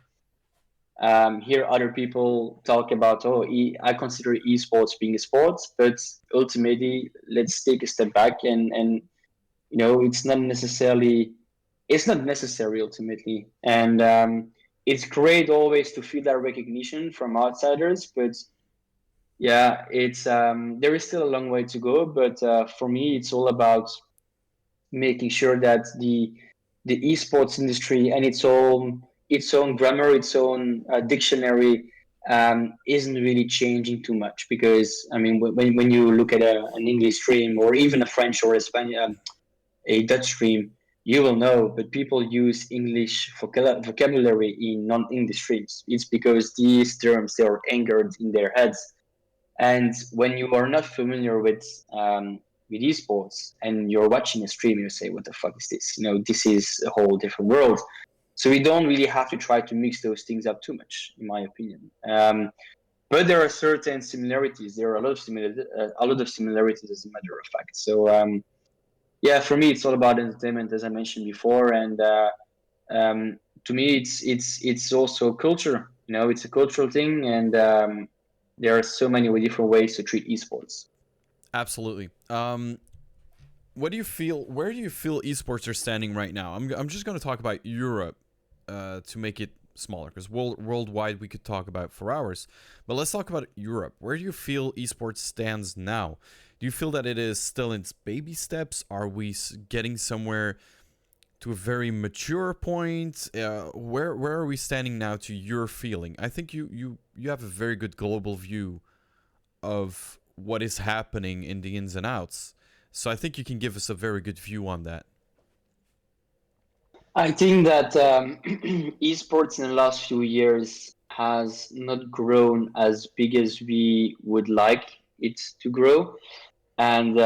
Hear other people talk about, oh, I consider esports being a sport, but ultimately, let's take a step back and it's not necessary ultimately, and it's great always to feel that recognition from outsiders, but yeah, it's there is still a long way to go. But for me, it's all about making sure that the esports industry and its own grammar, its own dictionary isn't really changing too much. Because I mean, when you look at an English stream or even a French or a Spanish, a Dutch stream, you will know. But people use English vocabulary in non-English streams. It's because these terms, they are anchored in their heads, and when you are not familiar with esports and you're watching a stream, you say, "What the fuck is this?" This is a whole different world. So we don't really have to try to mix those things up too much, in my opinion. But there are certain similarities. There are a lot of similarities, as a matter of fact. So yeah, for me, it's all about entertainment, as I mentioned before, and to me, it's also culture. It's a cultural thing, and there are so many different ways to treat esports. Absolutely. What do you feel? Where do you feel esports are standing right now? I'm just going to talk about Europe to make it smaller, because worldwide we could talk about for hours. But let's talk about Europe. Where do you feel esports stands now? Do you feel that it is still in its baby steps? Are we getting somewhere to a very mature point? Where are we standing now to your feeling? I think you have a very good global view of what is happening in the ins and outs. So I think you can give us a very good view on that. I think that esports in the last few years has not grown as big as we would like it to grow, and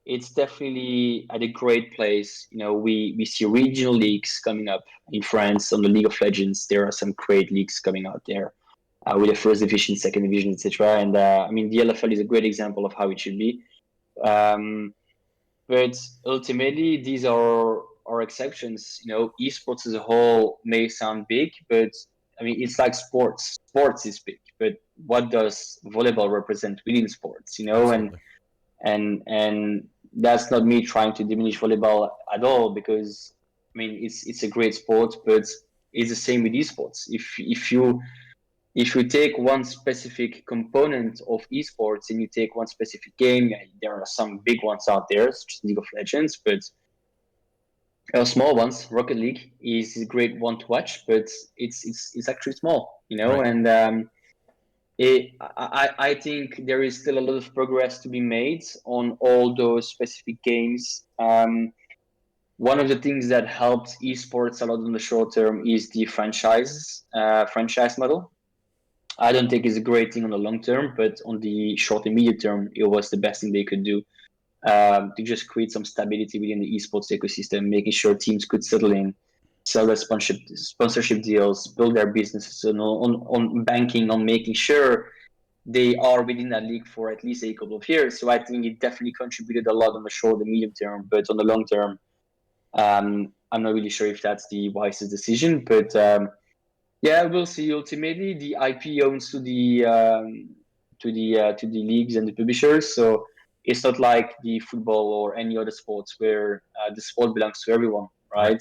it's definitely at a great place. We see regional leagues coming up in France on the League of Legends. There are some great leagues coming out there with the first division, second division, etc. And I mean, the LFL is a great example of how it should be. Um, but ultimately, these are exceptions. Esports as a whole may sound big, but I mean, it's like sports. Sports is big, but what does volleyball represent within sports? And Absolutely. and that's not me trying to diminish volleyball at all, because I mean, it's a great sport, but it's the same with esports. If you take one specific component of esports and you take one specific game, there are some big ones out there, such as League of Legends, but small ones. Rocket League is a great one to watch, but it's actually small, Right. and I think there is still a lot of progress to be made on all those specific games. One of the things that helps esports a lot in the short term is the franchise model. I don't think it's a great thing on the long term, but on the short and medium term, it was the best thing they could do, to just create some stability within the esports ecosystem, making sure teams could settle in, sell their sponsorship deals, build their businesses on banking, on making sure they are within that league for at least a couple of years. So I think it definitely contributed a lot on the short and medium term, but on the long term, I'm not really sure if that's the wisest decision. But yeah, we'll see. Ultimately, the IP owns to the leagues and the publishers, so it's not like the football or any other sports where the sport belongs to everyone, Right.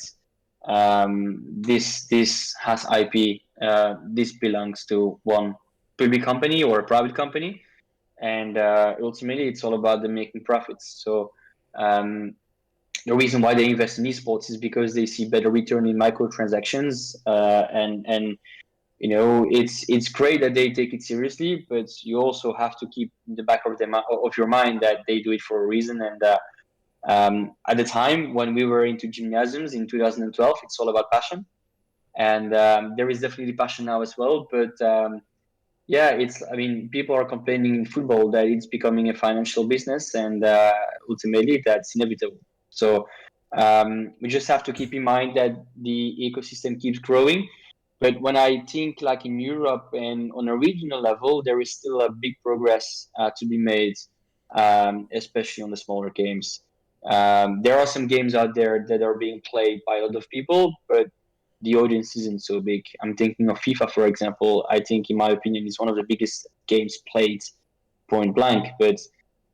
right? This has IP. This belongs to one public company or a private company, and ultimately, it's all about them making profits. So um, the reason why they invest in esports is because they see better return in microtransactions, and it's great that they take it seriously, but you also have to keep in the back of your mind that they do it for a reason. And at the time when we were into gymnasiums in 2012, it's all about passion, and there is definitely passion now as well. But yeah, I mean, people are complaining in football that it's becoming a financial business, and ultimately that's inevitable. So we just have to keep in mind that the ecosystem keeps growing. But when I think like in Europe and on a regional level, there is still a big progress to be made, especially on the smaller games. There are some games out there that are being played by a lot of people, but the audience isn't so big. I'm thinking of FIFA, for example. I think, in my opinion, is one of the biggest games played, point blank. But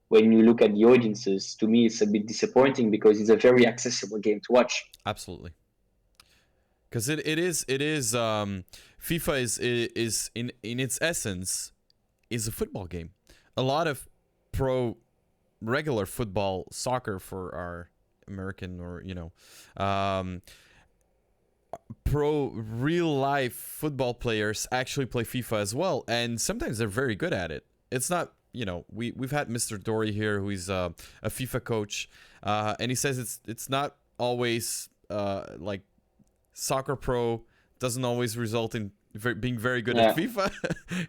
when you look at the audiences, to me, it's a bit disappointing because it's a very accessible game to watch. Absolutely. Because it is FIFA is in its essence is a football game. A lot of pro regular football, soccer for our American, or pro real life football players actually play FIFA as well, and sometimes they're very good at it. It's not, we've had Mr. Dory here, who is a FIFA coach, and he says it's not always like soccer pro doesn't always result in being very good at FIFA.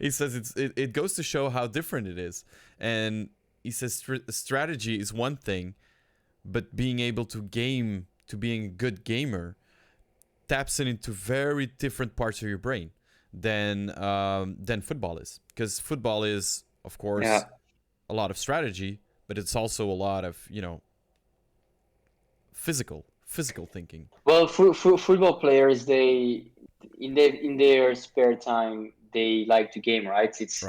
He says it goes to show how different it is, and he says strategy is one thing, but being able to game, to being a good gamer, taps into very different parts of your brain than football is. Because football is, of course, a lot of strategy, but it's also a lot of physical thinking. Well, football players, they in their spare time, they like to game, right? It's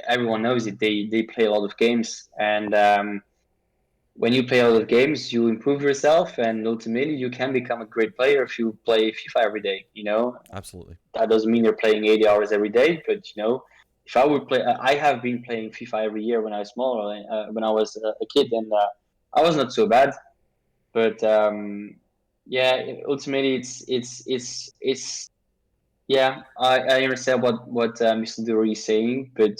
everyone knows it. They play a lot of games, and when you play a lot of games, you improve yourself, and ultimately you can become a great player if you play FIFA every day. Absolutely. That doesn't mean you're playing 80 hours every day, but if I would play, I have been playing FIFA every year when I was smaller, when I was a kid, and I was not so bad. But ultimately it's yeah. I understand what Mr. Dury is saying, but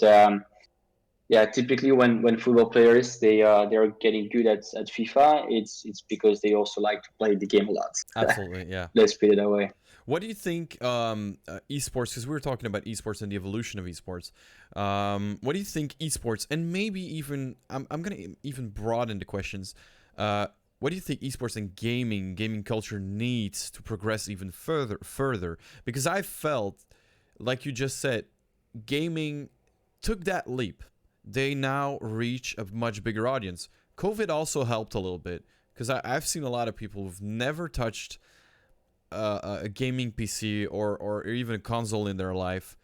typically when football players they are getting good at FIFA, it's because they also like to play the game a lot. Absolutely, yeah. Let's put it that way. What do you think esports, because we were talking about esports and the evolution of esports, what do you think esports, and maybe even I'm going to even broaden the questions, what do you think esports and gaming culture needs to progress even further? Because I felt, like you just said, gaming took that leap. They now reach a much bigger audience. COVID also helped a little bit, because I've seen a lot of people who've never touched a gaming PC or even a console in their life,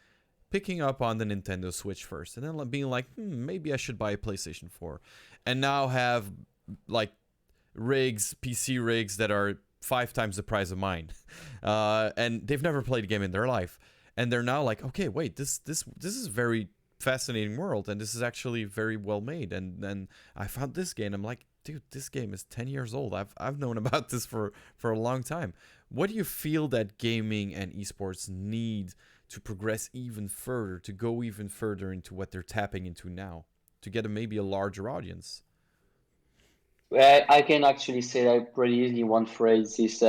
picking up on the Nintendo Switch first, and then being like, maybe I should buy a PlayStation 4, and now have like PC rigs that are 5 times the price of mine, and they've never played a game in their life, and they're now like, okay, wait, this is a very fascinating world, and this is actually very well made, and then I found this game. I'm like, dude, this game is 10 years old. I've known about this for a long time. What do you feel that gaming and esports need to progress even further, to go even further into what they're tapping into now, to get maybe a larger audience? I can actually say that pretty easily. One phrase is,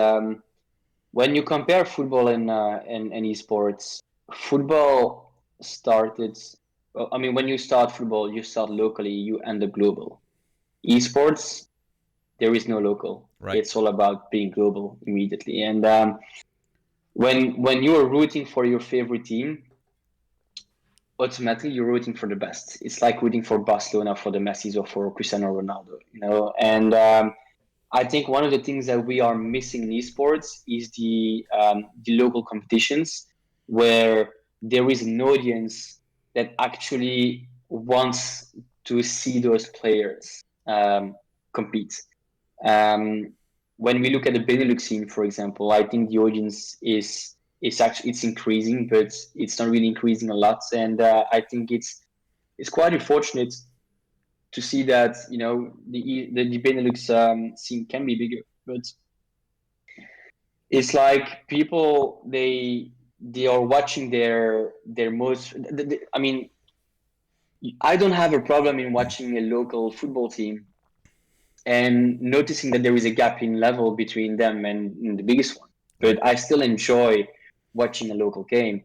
when you compare football and esports, football started. Well, I mean, when you start football, you start locally, you end up global. Esports, there is no local. Right. It's all about being global immediately. And when you are rooting for your favorite team, automatically you're rooting for the best. It's like rooting for Barcelona, for the Messis, or for Cristiano Ronaldo. And I think one of the things that we are missing in esports is the local competitions, where there is an audience that actually wants to see those players compete. When we look at the Benelux scene, for example, I think the audience is actually, it's increasing, but it's not really increasing a lot, and I think it's quite unfortunate to see that the Benelux scene can be bigger, but it's like people they are watching their most. I mean, I don't have a problem in watching a local football team and noticing that there is a gap in level between them and the biggest one, but Right. I still enjoy watching a local game.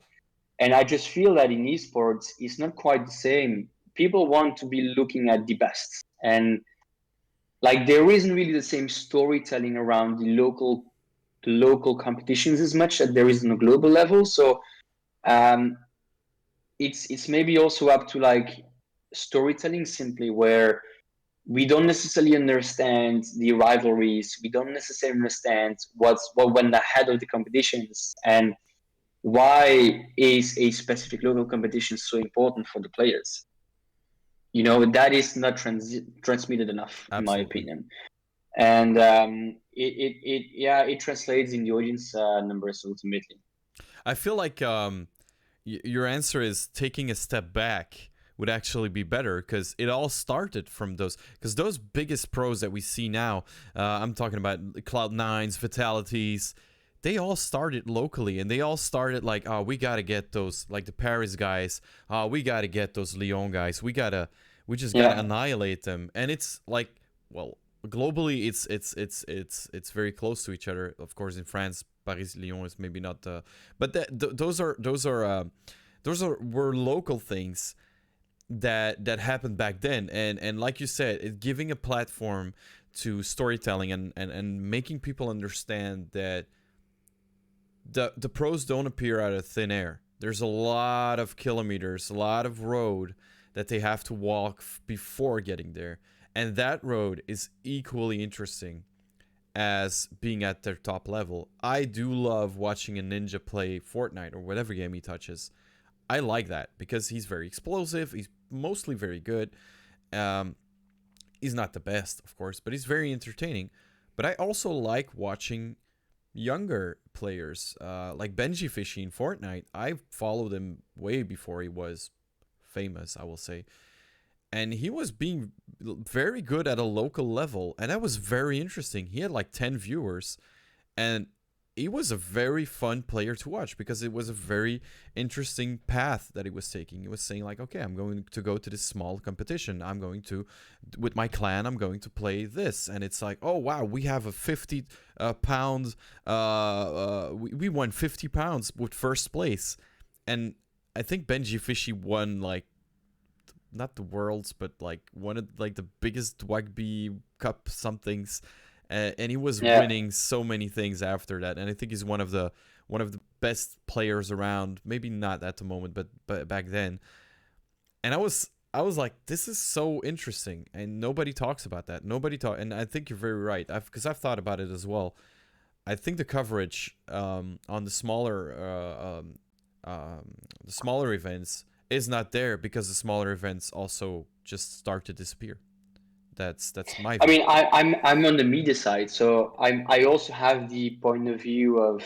And I just feel that in esports, it's not quite the same. People want to be looking at the best, and like there isn't really the same storytelling around the local competitions as much as there is on a global level. So um, it's maybe also up to like storytelling simply, where we don't necessarily understand the rivalries. We don't necessarily understand what went ahead of the competitions, and why is a specific local competition so important for the players. That is not transmitted enough, in my Absolutely. opinion. And it translates in the audience numbers ultimately. I feel like your answer is taking a step back would actually be better, because it all started from those biggest pros that we see now. I'm talking about Cloud9's, Fatalities. They all started locally, and they all started like, oh, we gotta get those, like the Paris guys. Oh, we gotta get those Lyon guys. We just gotta Yeah, annihilate them. And it's like, well, globally, it's very close to each other. Of course, in France, Paris Lyon is maybe not the, but those are were local things that happened back then. And like you said, it giving a platform to storytelling, and making people understand that the pros don't appear out of thin air. There's a lot of kilometers, a lot of road that they have to walk before getting there, and that road is equally interesting as being at their top level. I do love watching a ninja play Fortnite or whatever game he touches. I like that because he's very explosive. He's mostly very good. Um, he's not the best, of course, but he's very entertaining. But I also like watching younger players, like Benji Fishy in Fortnite. I followed him way before he was famous, I will say. And he was being very good at a local level. And that was very interesting. He had like 10 viewers. And he was a very fun player to watch because it was a very interesting path that he was taking. He was saying like, okay, I'm going to go to this small competition. I'm going to, with my clan, I'm going to play this. And it's like, oh, wow, we have a 50 pound, we won 50 pounds with first place. And I think Benji Fishy won like, not the world's, but like one of like the biggest rugby cup somethings, and he was yeah, winning so many things after that. And I think he's one of the best players around. Maybe not at the moment, but back then. And I was like, this is so interesting, and nobody talks about that. And I think you're very right. Because I've thought about it as well. I think the coverage on the smaller events is not there because the smaller events also just start to disappear. That's my I view. mean, I'm on the media side, so I also have the point of view of,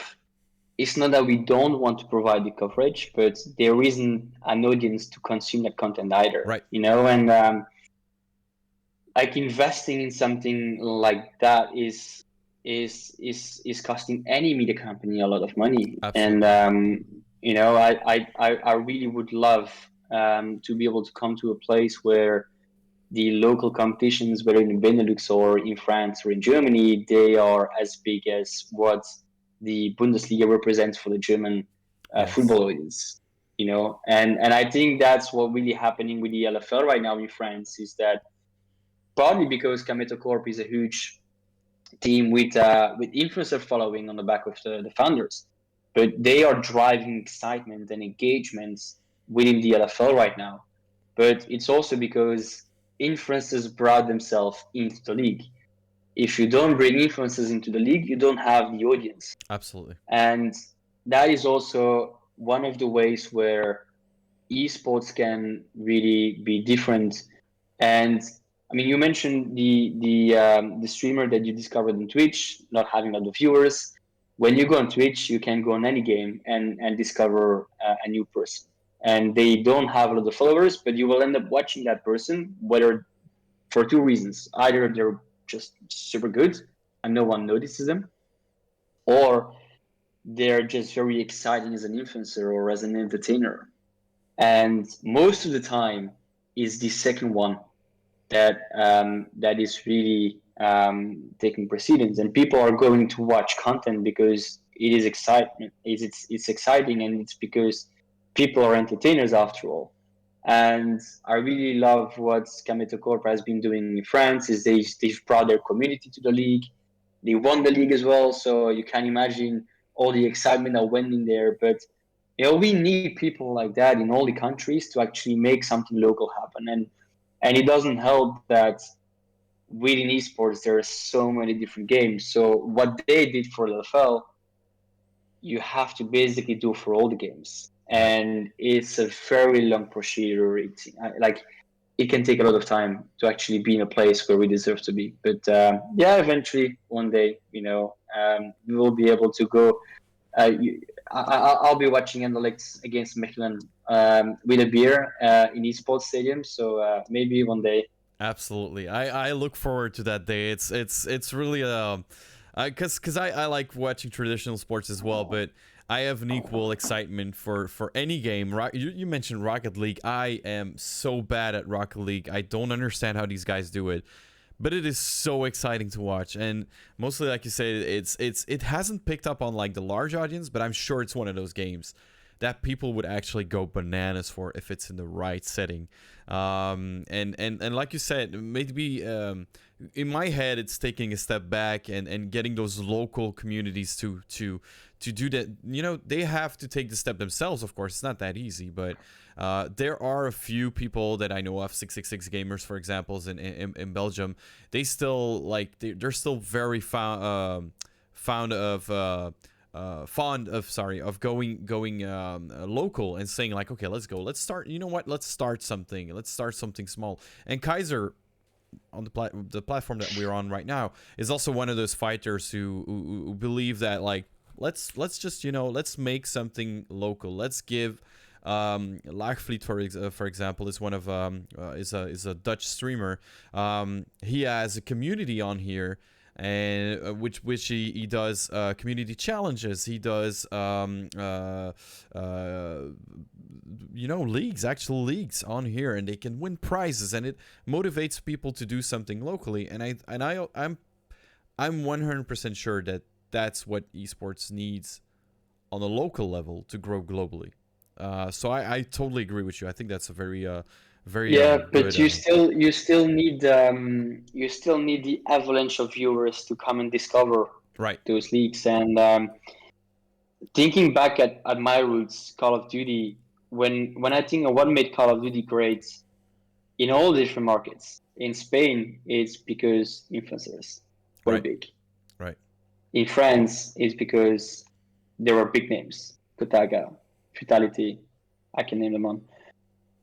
it's not that we don't want to provide the coverage, but there isn't an audience to consume that content either. Right. And like investing in something like that is costing any media company a lot of money. And Absolutely. I really would love to be able to come to a place where the local competitions, whether in Benelux or in France or in Germany, they are as big as what the Bundesliga represents for the German Yes. football audience. And I think that's what really happening with the LFL right now in France, is that partly because Kameto Corp is a huge team with influencer following on the back of the founders, but they are driving excitement and engagement within the LFL right now. But it's also because influencers brought themselves into the league. If you don't bring influencers into the league, you don't have the audience, Absolutely. and that is also one of the ways where esports can really be different. And I mean, you mentioned the streamer that you discovered on Twitch not having a lot of viewers. When you go on Twitch, you can go on any game and discover a new person, and they don't have a lot of followers, but you will end up watching that person, whether for two reasons: either they're just super good and no one notices them, or they're just very exciting as an influencer or as an entertainer. And most of the time is the second one that is really taking precedence, and people are going to watch content because it is excitement. It's exciting, and it's because people are entertainers after all. And I really love what Kameto Corp has been doing in France. Is they've brought their community to the league. They won the league as well, so you can imagine all the excitement that went in there. But we need people like that in all the countries to actually make something local happen. And it doesn't help that within esports, there are so many different games. So what they did for LFL, you have to basically do for all the games, Right. and it's a very long procedure. It's like it can take a lot of time to actually be in a place where we deserve to be. But yeah, eventually, one day, we will be able to go. I'll be watching Benelux against Mechelen with a beer in esports stadium. So maybe one day. Absolutely. I look forward to that day. It's really cuz I like watching traditional sports as well, but I have an equal excitement for any game. You mentioned Rocket League. I am so bad at Rocket League. I don't understand how these guys do it. But it is so exciting to watch, and mostly, like you said, it hasn't picked up on like the large audience, but I'm sure it's one of those games that people would actually go bananas for if it's in the right setting. And like you said, maybe in my head, it's taking a step back and getting those local communities to do that. They have to take the step themselves. Of course, it's not that easy, but there are a few people that I know of, 666 Gamers, for example, in Belgium. They still they're still very fond of going local and saying like, okay, let's go, let's start. You know what? Let's start something small. And Kayzr, on the platform that we're on right now, is also one of those fighters who believe that like let's just let's make something local. Let's give Laagvliet, for example, is one of is a Dutch streamer. He has a community on here, and which he does community challenges. He does leagues, actual leagues on here, and they can win prizes, and it motivates people to do something locally. And I'm 100% sure that that's what esports needs on a local level to grow globally. So I totally agree with you. I think that's a very Yeah, good. but you still need the avalanche of viewers to come and discover Right. those leagues. And thinking back at my roots, Call of Duty, when I think of what made Call of Duty great in all different markets. In Spain, it's because influencers were Right. big. Right. In France, it's because there were big names, Kotaga, Fatality, I can name them on.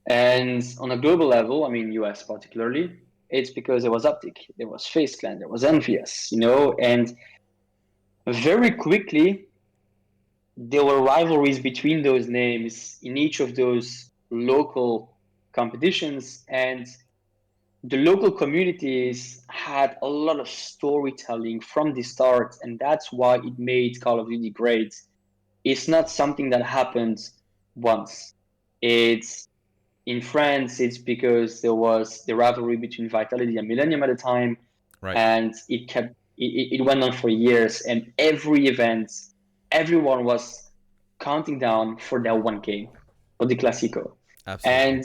And on a global level, I mean, US particularly, it's because there was Optic, there was Face Clan, there was Envious, and very quickly there were rivalries between those names in each of those local competitions, and the local communities had a lot of storytelling from the start, and that's why it made Call of Duty great. It's not something that happened once. It's in France, it's because there was the rivalry between Vitality and Millennium at the time, Right. and it went on for years. And every event, everyone was counting down for that one game, for the Clasico, Absolutely. and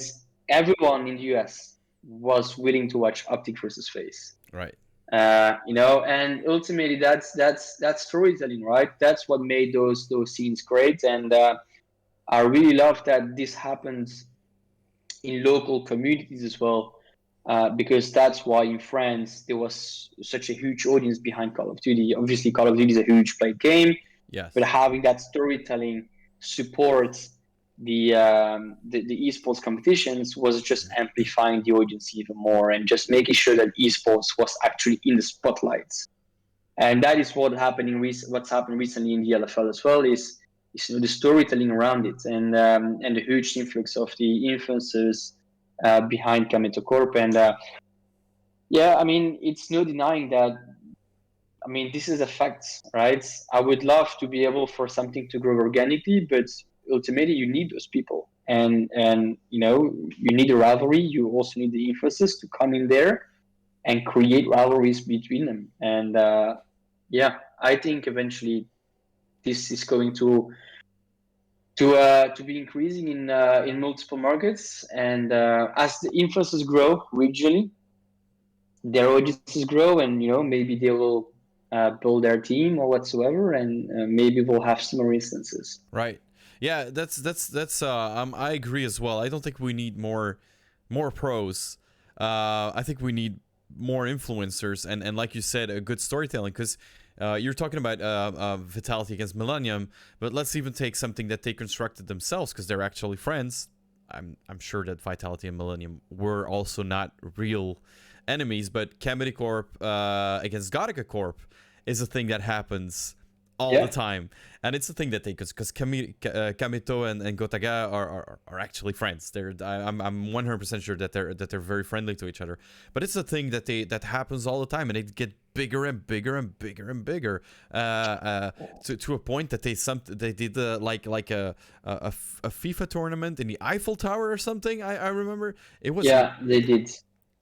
everyone in the US was willing to watch Optic versus Face. Right. And ultimately that's storytelling, right? That's what made those scenes great, and I really love that this happens in local communities as well, because that's why in France there was such a huge audience behind Call of Duty. Obviously, Call of Duty is a huge played game, but Yes. having that storytelling support the esports competitions was just amplifying the audience even more and just making sure that esports was actually in the spotlights. And that is what's happened recently in the LFL as well is the storytelling around it, and the huge influx of the influencers behind Kameto Corp. And yeah, I mean, it's no denying that. I mean, this is a fact, right? I would love to be able for something to grow organically, but ultimately you need those people, and you need a rivalry. You also need the influencers to come in there and create rivalries between them. And yeah, I think eventually this is going to be increasing in multiple markets, and as the influencers grow regionally, their audiences grow, and maybe they will build their team or whatsoever, and maybe we'll have similar instances. Right. Yeah, that's I agree as well. I don't think we need more pros. I think we need more influencers and like you said, a good storytelling, because you're talking about Vitality against Millennium, but let's even take something that they constructed themselves because they're actually friends. I'm sure that Vitality and Millennium were also not real enemies, but Kamedi Corp against Gothica Corp is a thing that happens all the time, and it's a thing that they, because Kamito and Gotaga are actually friends. I'm 100% sure that they're very friendly to each other, but it's a thing that happens all the time, and it get bigger and bigger and bigger and bigger to a point that they did like a FIFA tournament in the Eiffel Tower or something. I remember it was they did.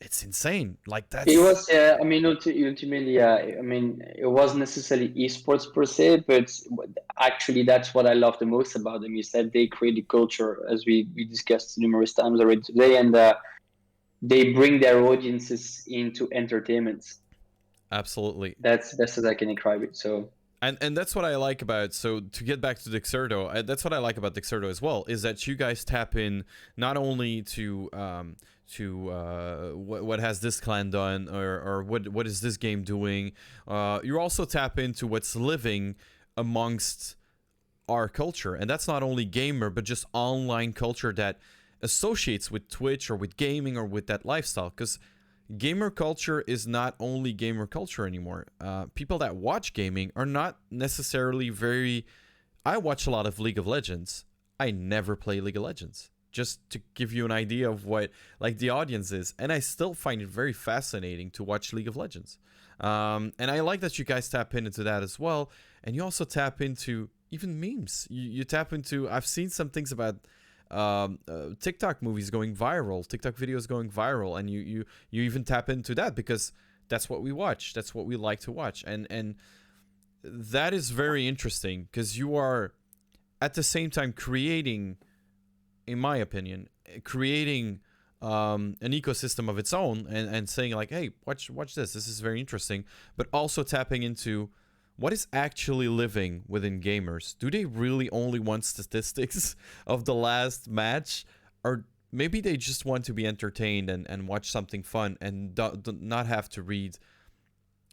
It's insane. Like that's. It was, I mean, ultimately, I mean, it wasn't necessarily esports per se, but actually, that's what I love the most about them is that they create a culture, as we discussed numerous times already today, and they bring their audiences into entertainment. Absolutely. That's best as I can describe it. So. And that's what I like about, so to get back to Dexerto, that's what I like about Dexerto as well, is that you guys tap in not only to what has this clan done, or what is this game doing, you also tap into what's living amongst our culture, and that's not only gamer but just online culture that associates with Twitch or with gaming or with that lifestyle, because gamer culture is not only gamer culture anymore. People that watch gaming are not necessarily very. I watch a lot of League of Legends. I never play League of Legends. Just to give you an idea of what like the audience is, and I still find it very fascinating to watch League of Legends. And I like that you guys tap into that as well, and you also tap into even memes. You tap into. I've seen some things about TikTok movies going viral, TikTok videos going viral, and you even tap into that because that's what we watch, that's what we like to watch, and that is very interesting because you are at the same time creating, in my opinion, creating an ecosystem of its own, and saying like, hey, watch this is very interesting, but also tapping into what is actually living within gamers. Do they really only want statistics of the last match? Or maybe they just want to be entertained and watch something fun and do not have to read,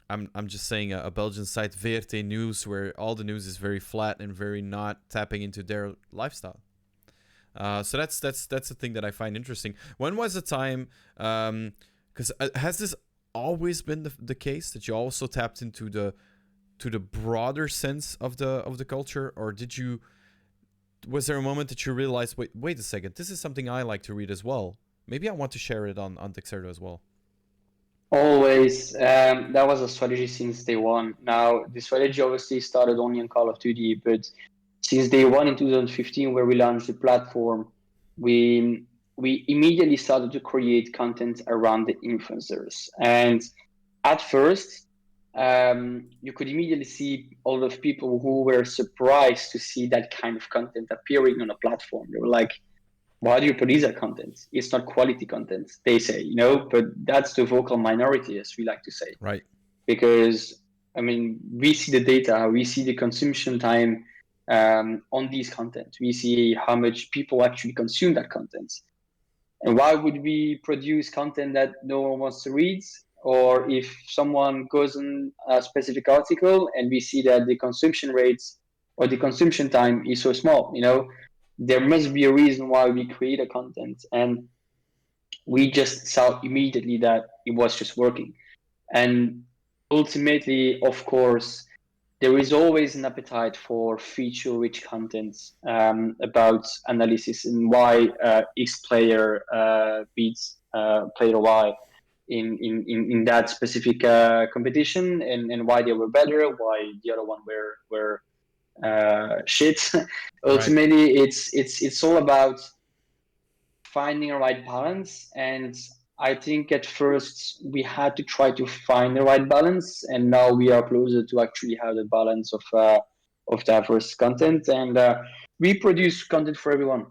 I'm just saying, a Belgian site, VRT News, where all the news is very flat and very not tapping into their lifestyle. So that's a thing that I find interesting. When was the time, because has this always been the case that you also tapped into the broader sense of the culture, or was there a moment that you realized, wait a second, this is something I like to read as well, maybe I want to share it on Dexerto as well? Always, that was a strategy since day one. Now, the strategy obviously started only on Call of Duty, but since day one in 2015, where we launched the platform, we immediately started to create content around the influencers. And at first, you could immediately see all of people who were surprised to see that kind of content appearing on a platform. They were like, why do you produce that content? It's not quality content, they say, but that's the vocal minority, as we like to say. Right. Because, I mean, we see the data, we see the consumption time on these content. We see how much people actually consume that content. And why would we produce content that no one wants to read? Or if someone goes on a specific article and we see that the consumption rates or the consumption time is so small, there must be a reason why we create a content. And we just saw immediately that it was just working. And ultimately, of course, there is always an appetite for feature-rich content about analysis and why X player beats player Y in that specific competition, and why they were better, why the other one were shit. Ultimately, right. It's all about finding a right balance, and I think at first we had to try to find the right balance, and now we are closer to actually have the balance of diverse content, and we produce content for everyone.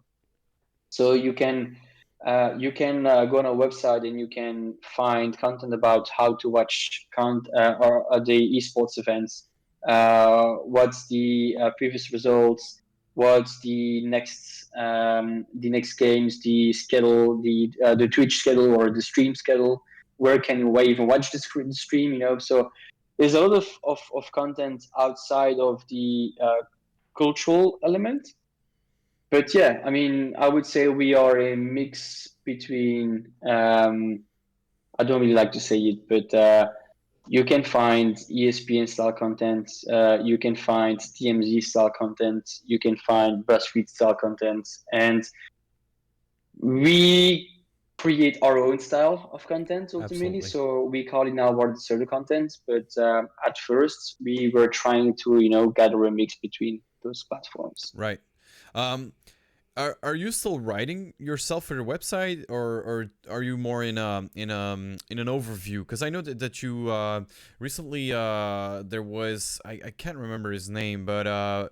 So you can go on our website and you can find content about how to watch or the esports events, what's the previous results, what's the next games, the schedule, the Twitch schedule or the stream schedule. where can I even watch the stream, you know? So there's a lot of content outside of the cultural element. But yeah, I mean, I would say we are a mix between, I don't really like to say it, but you can find ESPN style content, you can find TMZ style content, you can find BuzzFeed style content, and we create our own style of content ultimately. Absolutely. So we call it now Word Dexerto content, but at first we were trying to, you know, gather a mix between those platforms. Right. Um, are you still writing yourself for your website, or are you more in in an overview? Because I know that you recently there was I can't remember his name, but I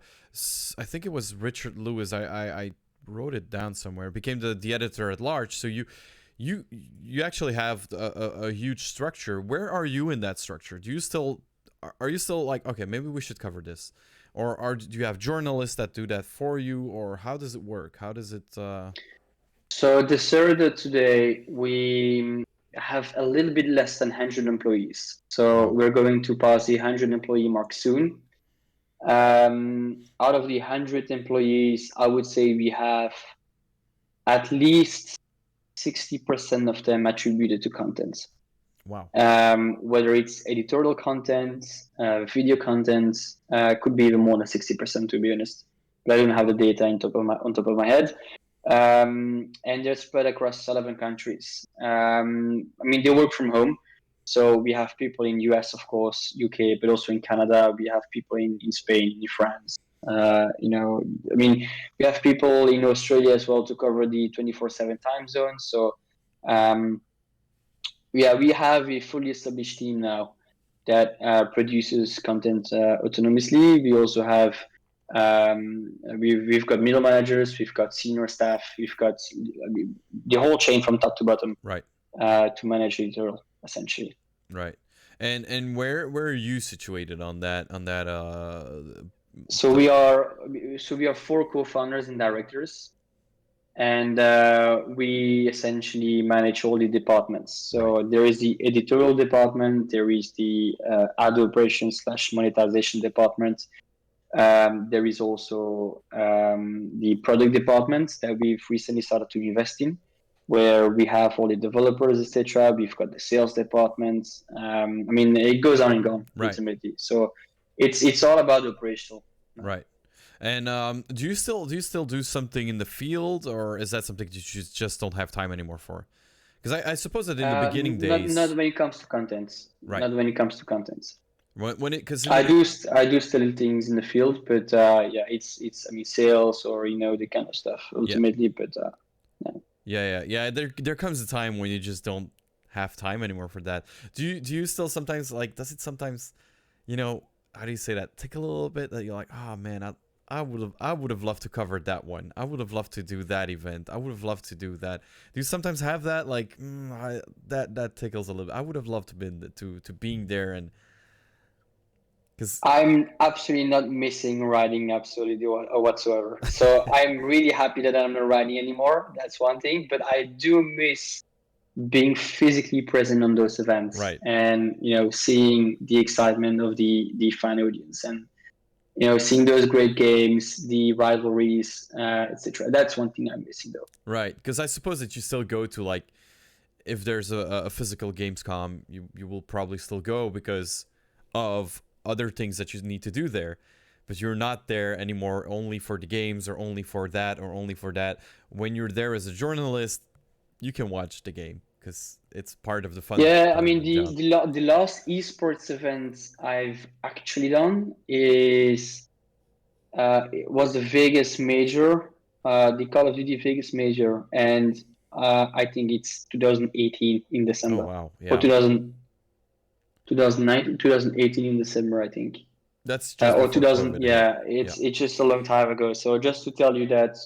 think it was Richard Lewis. I wrote it down somewhere. Became the editor at large. So you actually have a huge structure. Where are you in that structure? Do you still are you still like, okay, maybe we should cover this? Or do you have journalists that do that for you, or how does it work? How does it? So the Dexerto today, we have a little bit less than 100 employees. So Wow. we're going to pass the 100 employee mark soon. Out of the 100 employees, I would say we have at least 60% of them attributed to content. Wow. Whether it's editorial content, video content, could be even more than 60%, to be honest. But I don't have the data on top of my head. And they're spread across 11 countries. I mean, they work from home. So we have people in US, of course, UK, but also in Canada. We have people in Spain, in France. You know, I mean, we have people in Australia as well to cover the 24/7 time zone. So, yeah, we have a fully established team now that produces content autonomously. We also have we've got middle managers, we've got senior staff, we've got, I mean, the whole chain from top to bottom Right. to manage editorial essentially. Right. And where are you situated on that So pl- we are four co-founders and directors, and we essentially manage all the departments. right. So there is the editorial department, there is the ad operations slash monetization department. There is also the product department that we've recently started to invest in, where we have all the developers, etc. We've got the sales department. I mean, it goes on and on Right. ultimately. So it's all about operational. Right. And do you still do something in the field, or is that something that you just don't have time anymore for? Because I suppose that in the beginning Not days, when it comes to content. right? Not when it comes to content. When it because in the be- I do still things in the field, but yeah, it's I mean sales or, you know, the kind of stuff yeah. ultimately. But yeah. Yeah. There comes a time when you just don't have time anymore for that. Do you still sometimes, like, does it sometimes, you know, how do you say that? Take a little bit that you're like, oh man, I would have loved to cover that one. I would have loved to do that event. I would have loved to do that. Do you sometimes have that, like, that tickles a little bit? I would have loved to been to being there, and because I'm absolutely not missing riding absolutely whatsoever. So I'm really happy that I'm not riding anymore. That's one thing, but I do miss being physically present on those events right, and, you know, seeing the excitement of the fan audience and, you know, seeing those great games, the rivalries, etc. That's one thing I'm missing though. right, because I suppose that you still go to, like, if there's a physical Gamescom, you will probably still go because of other things that you need to do there. But you're not there anymore only for the games, or only for that, or only for that. When you're there as a journalist, you can watch the game because it's part of the fun Yeah, I part of mean the job. the last esports event I've actually done is it was the Vegas Major, the Call of Duty Vegas Major, and I think it's 2018 in Oh December, wow, or yeah, 2018 in December, I think, that's just or before 2000. COVID hit. Yeah, Yeah, it's just a long time ago. So just to tell you that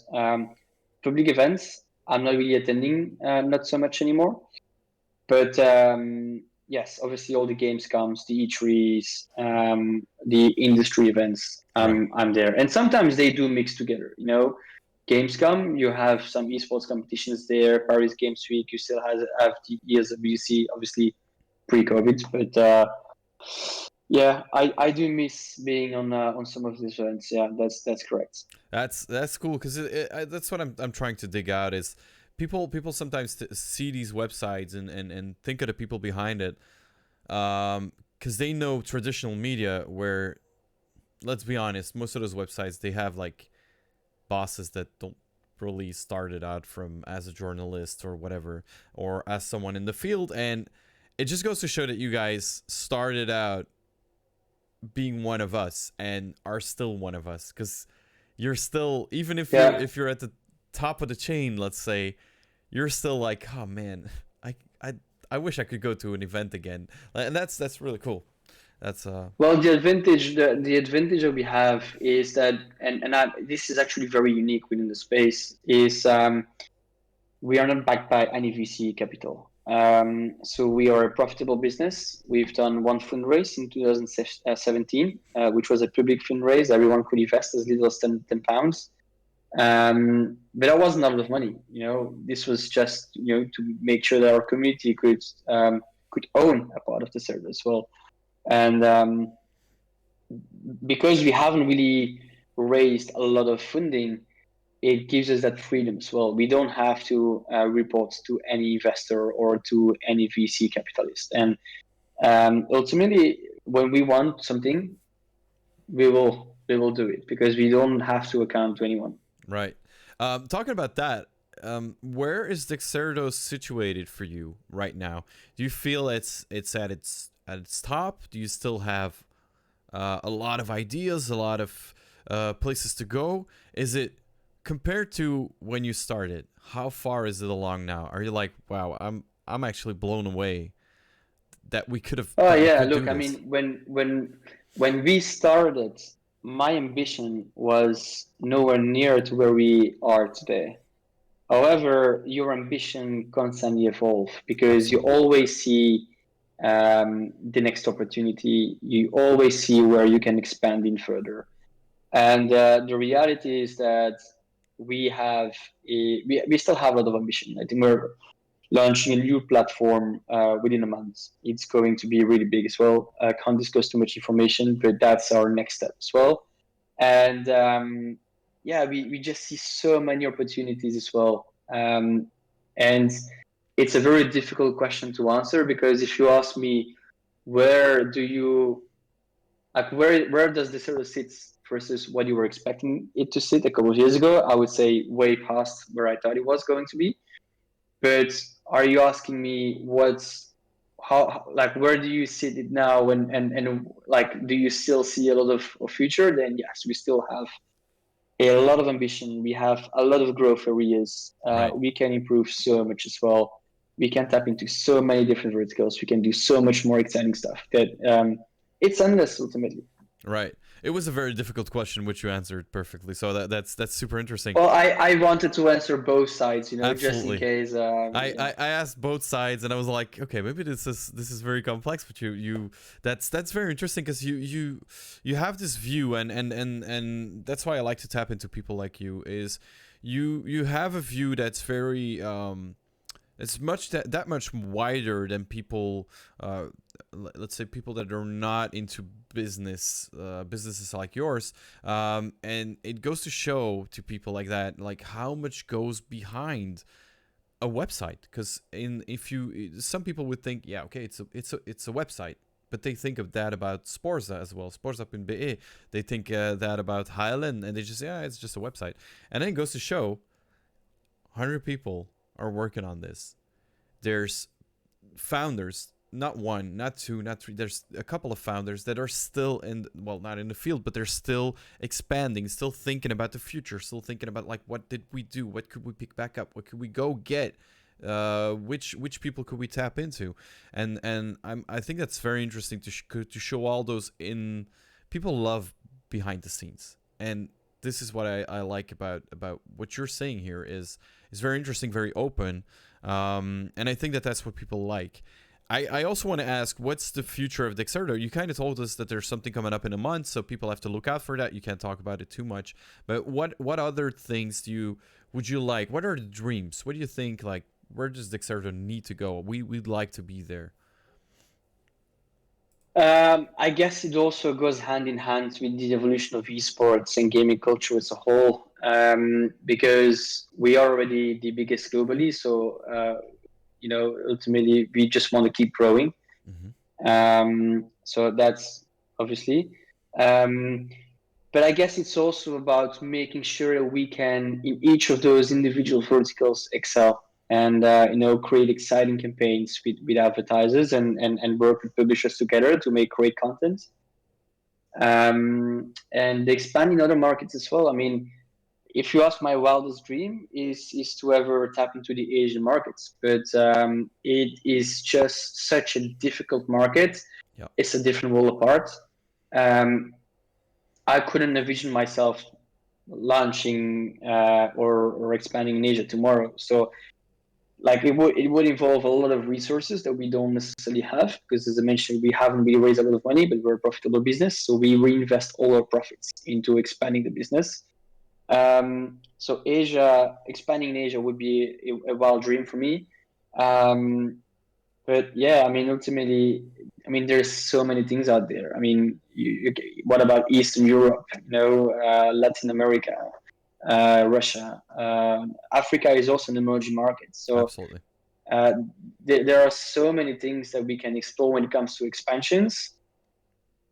public events I'm not really attending, not so much anymore. But yes, obviously all the games comes, the E3s, the industry events. right, I'm there, and sometimes they do mix together. You know, Gamescom, you have some esports competitions there. Paris Games Week, you still have the ESWC, obviously pre-COVID, but yeah, I do miss being on some of these events. Yeah, that's correct. That's cool because that's what I'm trying to dig out is people sometimes see these websites and think of the people behind it, because they know traditional media where, let's be honest, most of those websites, they have like bosses that don't really started out from as a journalist or whatever, or as someone in the field, and it just goes to show that you guys started out being one of us and are still one of us, because you're still, even if Yeah. you're at the top of the chain, let's say, you're still like, oh man, I I wish I could go to an event again, and that's really cool. That's Well, the advantage that we have is that, this is actually very unique within the space, is we are not backed by any VC capital. So we are a profitable business. We've done one fundraise in 2017, which was a public fundraise. Everyone could invest as little as 10 pounds. But that wasn't a lot of money. This was just to make sure that our community could own a part of the server as well. And because we haven't really raised a lot of funding, it gives us that freedom as well. We don't have to report to any investor or to any VC capitalist. And ultimately, when we want something, we will do it because we don't have to account to anyone. right. Talking about that, where is Dexerto situated for you right now? Do you feel it's at its top? Do you still have a lot of ideas, a lot of places to go? Is it, compared to when you started, how far is it along now? Are you like, wow, I'm actually blown away that we could have Oh that we yeah, could do look, I this? mean, when we started, my ambition was nowhere near to where we are today. However, your ambition constantly evolve because you Absolutely. always see the next opportunity. You always see where you can expand in further. And the reality is that we still have a lot of ambition. I think we're launching a new platform within a month. It's going to be really big as well. I can't discuss too much information, but that's our next step as well. And yeah, we just see so many opportunities as well. And it's a very difficult question to answer because if you ask me, where do you like where does the server sit versus what you were expecting it to sit a couple of years ago? I would say way past where I thought it was going to be. But are you asking me like where do you see it now and like do you still see a lot of future? Then yes, we still have a lot of ambition. We have a lot of growth areas. Right. We can improve so much as well. We can tap into so many different verticals. We can do so much more exciting stuff that it's endless ultimately. Right. It was a very difficult question, which you answered perfectly. So that's super interesting. Well, I wanted to answer both sides, just in Absolutely. case. I asked both sides, and I was like, okay, maybe this is very complex, but you that's very interesting because you have this view, and that's why I like to tap into people like you. Is you have a view that's very it's much that much wider than people, let's say people that are not into businesses like yours, and it goes to show to people like that, like how much goes behind a website. Because in if you some people would think, yeah, okay, it's a website, but they think of that about Sporza as well, Sporza.be. They think that about Highland, and they just, yeah, it's just a website. And then it goes to show 100 people are working on this. There's founders, not one, not two, not three. There's a couple of founders that are still well, not in the field, but they're still expanding, still thinking about the future, still thinking about like, what did we do? What could we pick back up? What could we go get? Which people could we tap into? And I think that's very interesting to show all those in. People love behind the scenes, and this is what I like about what you're saying here is very interesting, very open, and I think that's what people like. I also want to ask, what's the future of Dexerto? You kind of told us that there's something coming up in a month, so people have to look out for that. You can't talk about it too much. But what other things would you like? What are the dreams? What do you think, like, where does Dexerto need to go? We'd like to be there. I guess it also goes hand in hand with the evolution of esports and gaming culture as a whole, because we are already the biggest globally. So, ultimately, we just want to keep growing. Mm-hmm. So that's obviously. Um, but I guess it's also about making sure that we can, in each of those individual verticals, excel and create exciting campaigns with advertisers and work with publishers together to make great content, and expand in other markets as well. I mean, if you ask, my wildest dream is to ever tap into the Asian markets, but it is just such a difficult market. Yeah. It's a different world apart. um, I couldn't envision myself launching or expanding in Asia tomorrow. So like it would involve a lot of resources that we don't necessarily have, because as I mentioned, we haven't really raised a lot of money, but we're a profitable business, so we reinvest all our profits into expanding the business. So Asia, expanding in Asia would be a wild dream for me. Um, but yeah, I mean, ultimately, I mean, there's so many things out there. I mean, what about Eastern Europe? Latin America, Russia, Africa is also an emerging market. So Absolutely. uh, there are so many things that we can explore when it comes to expansions.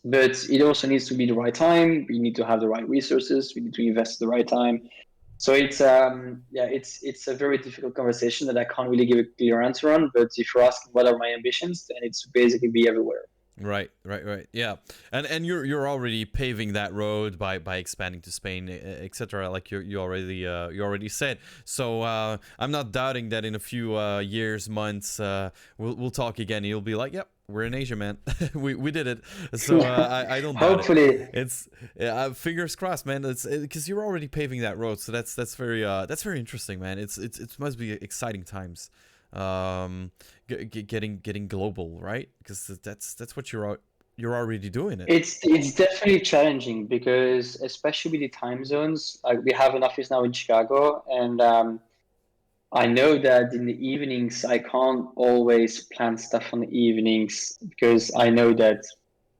But it also needs to be the right time. We need to have the right resources. We need to invest at the right time. So it's a very difficult conversation that I can't really give a clear answer on. But if you're asking what are my ambitions, then it's to basically be everywhere. Right, right. Yeah, and you're already paving that road by expanding to Spain, etc. Like you already said. So I'm not doubting that in a few years, months, we'll talk again. You'll be like, "Yep, we're in Asia, man. we did it." So I don't doubt it. Hopefully, It's fingers crossed, man. It's because you're already paving that road. So that's very interesting, man. It must be exciting times. Um, getting global, right? Because that's what you're already doing it. it's definitely challenging because especially with the time zones. Like we have an office now in Chicago, and I know that in the evenings I can't always plan stuff on the evenings because I know that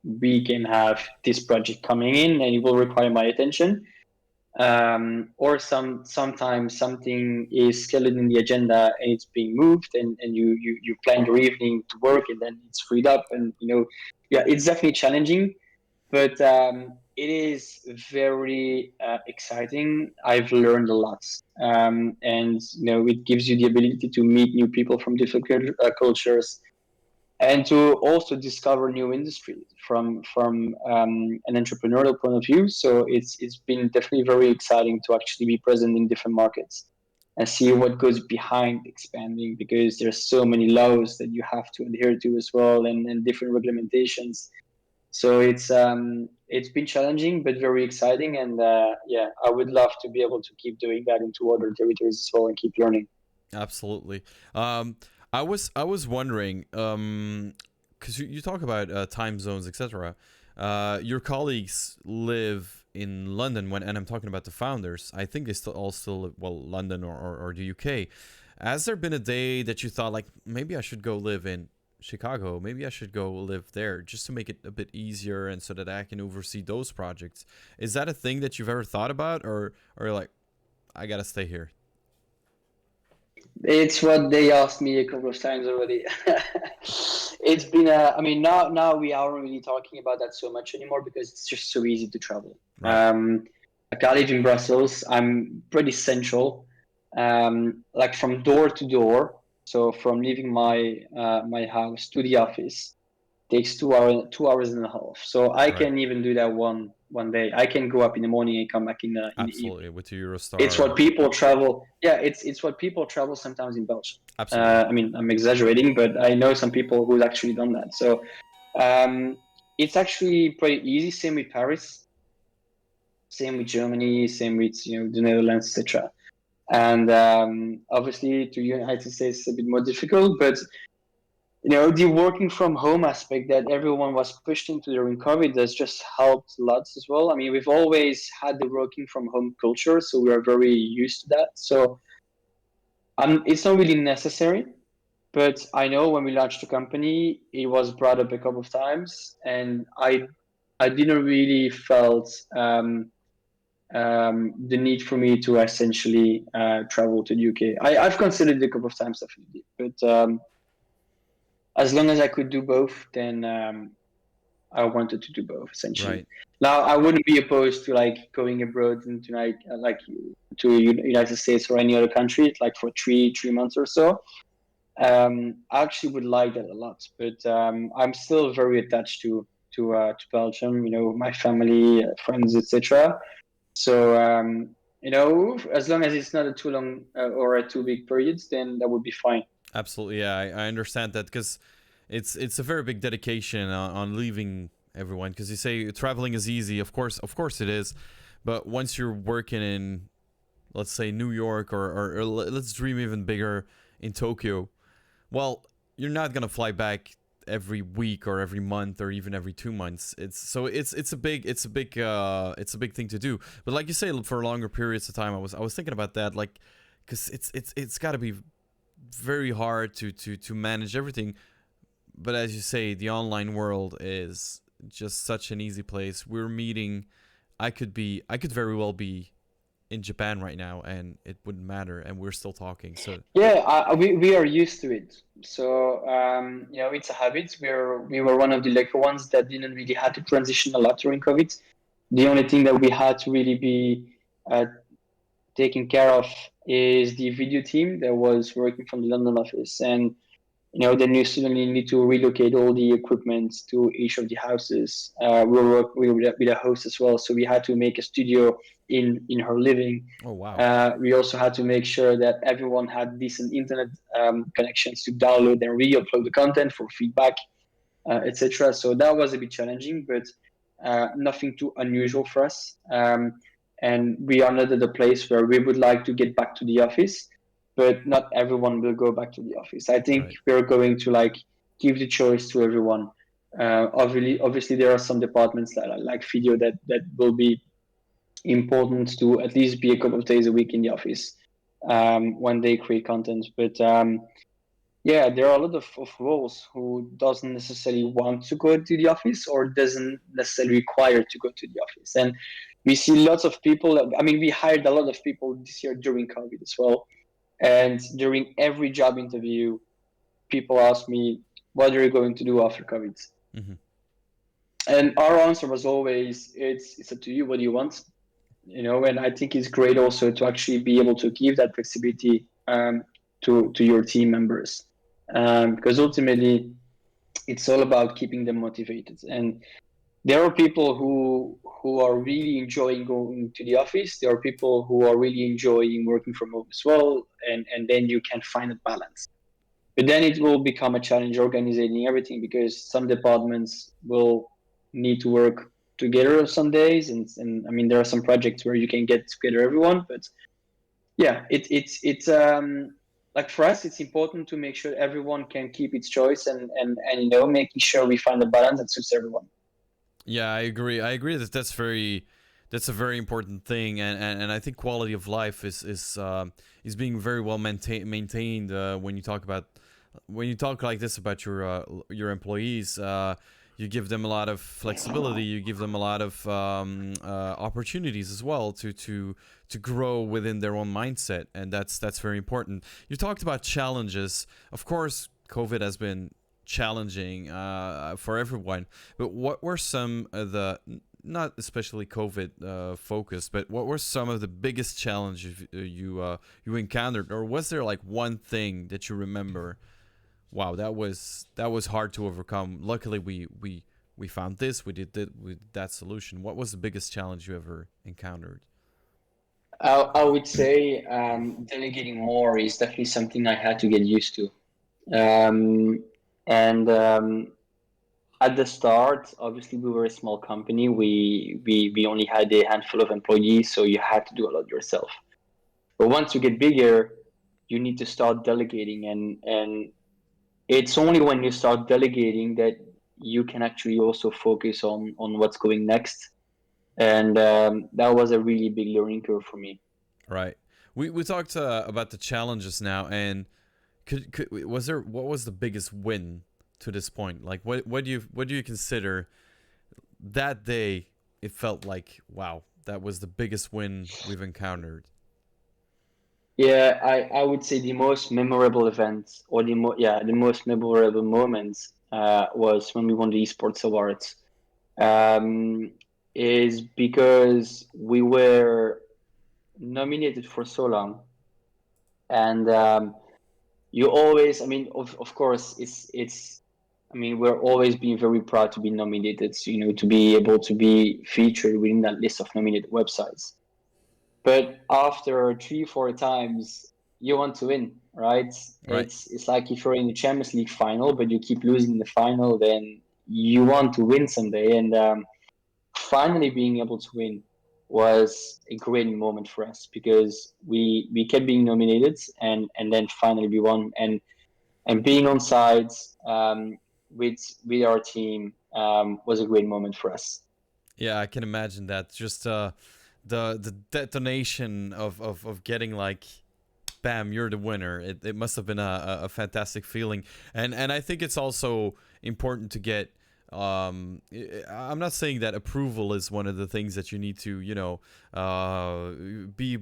we can have this project coming in and it will require my attention. Or sometimes something is scheduled in the agenda and it's being moved, and you plan your evening to work and then it's freed up, and yeah, it's definitely challenging, but it is very exciting. I've learned a lot, and it gives you the ability to meet new people from different cultures, and to also discover new industries from an entrepreneurial point of view. So it's been definitely very exciting to actually be present in different markets and see what goes behind expanding, because there's so many laws that you have to adhere to as well, and different regulations. So it's been challenging but very exciting, and yeah, I would love to be able to keep doing that into other territories as well and keep learning. Absolutely. Um, I was wondering, because you talk about time zones, etc. Your colleagues live in London and I'm talking about the founders. I think they still live, well, London or the UK. Has there been a day that you thought like maybe I should go live in Chicago? Maybe I should go live there just to make it a bit easier and so that I can oversee those projects. Is that a thing that you've ever thought about, or like I gotta stay here? It's what they asked me a couple of times already. It's been I mean, now we aren't really talking about that so much anymore because it's just so easy to travel. Right. Like I live in Brussels. I'm pretty central, like from door to door. So from leaving my house to the office takes 2 hours and a half. So I Right. can even do that one day. I can go up in the morning and come back in the Absolutely. evening. With the It's Eurostar what and people travel. Yeah, it's what people travel sometimes in Belgium. absolutely. I mean, I'm exaggerating, but I know some people who's actually done that. So um, it's actually pretty easy. Same with Paris, same with Germany, same with the Netherlands, etc. And obviously to United States it's a bit more difficult, but the working from home aspect that everyone was pushed into during COVID has just helped lots as well. I mean, we've always had the working from home culture, so we are very used to that. So it's not really necessary, but I know when we launched the company, it was brought up a couple of times, and I didn't really felt the need for me to essentially travel to the UK. I've considered it a couple of times, definitely, but as long as I could do both, then I wanted to do both essentially. Right. Now, I wouldn't be opposed to like going abroad into like to United States or any other country, like for three months or so. I actually would like that a lot, but I'm still very attached to Belgium. My family, friends, etc. So as long as it's not a too long or a too big period, then that would be fine. Absolutely. Yeah, I understand that because it's a very big dedication on leaving everyone. Because you say traveling is easy. Of course it is. But once you're working in, let's say, New York, or let's dream even bigger, in Tokyo, well, you're not gonna fly back every week or every month or even every 2 months. It's a big thing to do. But like you say, for longer periods of time, I was thinking about that, like, because it's got to be very hard to manage everything. But as you say, the online world is just such an easy place. We're meeting. I could very well be in Japan right now, and it wouldn't matter, and we're still talking. So Yeah, we are used to it. So it's a habit. We were one of the lucky ones that didn't really have to transition a lot during COVID. The only thing that we had to really be uh, taken care of is the video team that was working from the London office, and then you suddenly need to relocate all the equipment to each of the houses. We work with a host as well, so we had to make a studio in her living. oh wow. We also had to make sure that everyone had decent internet connections to download and re-upload the content for feedback, etc. So that was a bit challenging, but nothing too unusual for us. And we are not at a place where we would like to get back to the office, but not everyone will go back to the office. I think Right. we're going to like give the choice to everyone. Obviously, there are some departments that are like video that will be important to at least be a couple of days a week in the office when they create content. But yeah, there are a lot of roles who doesn't necessarily want to go to the office or doesn't necessarily require to go to the office. And we see lots of people. I mean, we hired a lot of people this year during COVID as well. And during every job interview, people ask me, "What are you going to do after COVID?" Hmm. And our answer was always, "It's up to you. What do you want?" And I think it's great also to actually be able to give that flexibility to your team members, because ultimately it's all about keeping them motivated. And there are people who are really enjoying going to the office. There are people who are really enjoying working from home as well, and then you can find a balance. But then it will become a challenge organizing everything, because some departments will need to work together some days, and I mean there are some projects where you can get together everyone, but yeah, it's like for us it's important to make sure everyone can keep its choice, and making sure we find a balance that suits everyone. Yeah, I agree. I agree that that's a very important thing, and I think quality of life is being very well maintained when you talk like this about your employees. You give them a lot of flexibility. You give them a lot of opportunities as well to grow within their own mindset, and that's very important. You talked about challenges. Of course, COVID has been challenging for everyone. But what were some of the, not especially COVID focused, but what were some of the biggest challenges you encountered, or was there like one thing that you remember? Wow, that was hard to overcome. Luckily, we found this. We did that solution. What was the biggest challenge you ever encountered? I would say delegating more is definitely something I had to get used to. And at the start, obviously, we were a small company. We only had a handful of employees, so you had to do a lot yourself. But once you get bigger, you need to start delegating, and it's only when you start delegating that you can actually also focus on what's going next. And that was a really big learning curve for me. Right. We talked about the challenges now, and was there, what was the biggest win to this point? Like, what do you consider that day? It felt like, wow, that was the biggest win we've encountered. Yeah, I would say the most memorable event, or the most memorable moments was when we won the esports awards. Um, is because we were nominated for so long, and you always, I mean, of course, it's I mean, we're always being very proud to be nominated, so, to be able to be featured within that list of nominated websites. But after 3 4 times, you want to win, right? Right. It's like if you're in the Champions League final, but you keep losing in the final, then you want to win someday. And finally being able to win was a great moment for us, because we kept being nominated, and then finally we won, and being on sides with our team was a great moment for us. Yeah, I can imagine that. Just the detonation of getting like, bam, you're the winner. It must have been a fantastic feeling. And I think it's also important to get, I'm not saying that approval is one of the things that you need to, be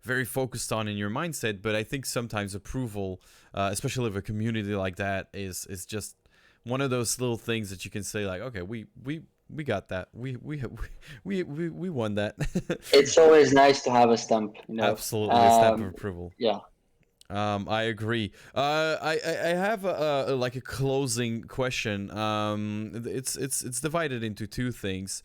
very focused on in your mindset, but I think sometimes approval, especially of a community like that, is just one of those little things that you can say like, okay, we got that. We won that. It's always nice to have a stamp. Absolutely, a stamp of approval. Yeah. I agree. I have like a closing question. It's divided into two things.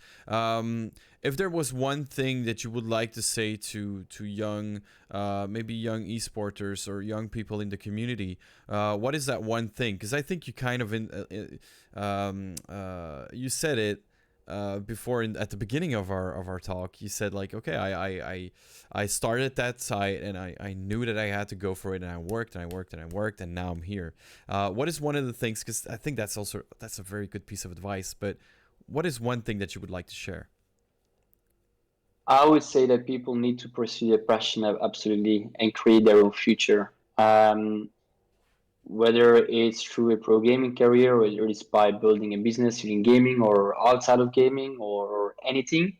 If there was one thing that you would like to say to young, maybe young esporters or young people in the community, what is that one thing? Because I think you kind of you said it before at the beginning of our talk. You said like, okay, I started that site, and I knew that I had to go for it, and I worked and I worked and I worked, and now I'm here. What is one of the things, because I think that's a very good piece of advice, but what is one thing that you would like to share? I would say that people need to pursue their passion absolutely and create their own future. Whether it's through a pro gaming career, whether it's by building a business in gaming or outside of gaming or anything,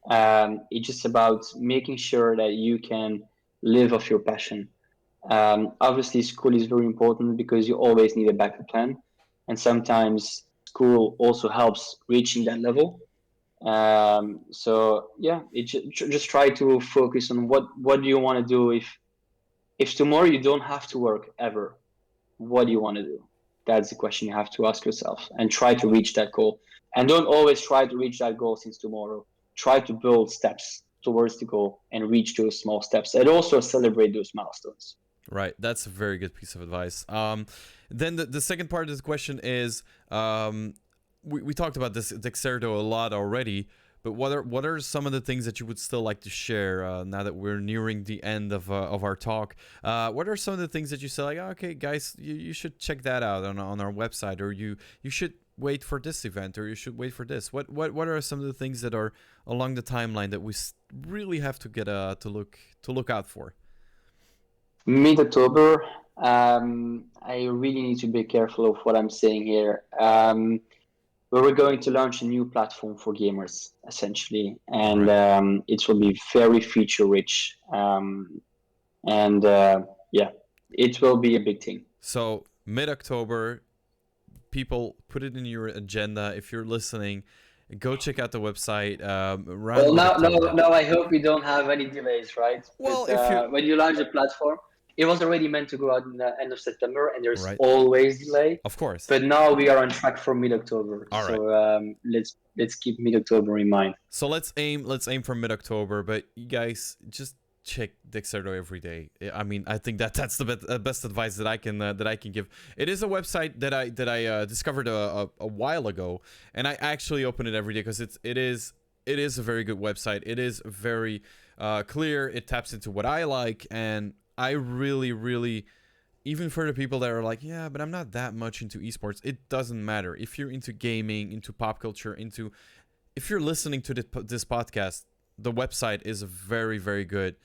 it's just about making sure that you can live off your passion. Obviously, school is very important because you always need a backup plan, and sometimes school also helps reaching that level. So yeah, just try to focus on what do you want to do. If tomorrow you don't have to work ever, what do you want to do? That's the question you have to ask yourself, and try to reach that goal. And don't always try to reach that goal since tomorrow. Try to build steps towards the goal and reach those small steps, and also celebrate those milestones. Right, that's a very good piece of advice. Then the second part of the question is, we talked about this Dexerto a lot already, but what are some of the things that you would still like to share now that we're nearing the end of our talk? What are some of the things that you say like, oh, okay, guys, you should check that out on our website, or you should wait for this event, or you should wait for this? What are some of the things that are along the timeline that we really have to get to look out for? Mid-October, I really need to be careful of what I'm saying here. We were going to launch a new platform for gamers, essentially, and Right. it will be very feature rich. And yeah, it will be a big thing. So mid-October, people put it in your agenda. If you're listening, go check out the website around Well, mid-October. now I hope we don't have any delays, right? Well, But if you when you launch the platform, it was already meant to go out in the end of September, and there's right, always delay. of course. But now we are on track for mid-October, All right. so let's keep mid-October in mind. So let's aim for mid-October, but you guys just check Dexerto every day. I mean, I think that's the best advice that I can give. It is a website that I discovered a while ago, and I actually open it every day because it is a very good website. It is very clear. It taps into what I like, and I really even for the people that are like, yeah, but I'm not that much into esports, it doesn't matter. If you're into gaming, into pop culture, if you're listening to this podcast, the website is a very, very good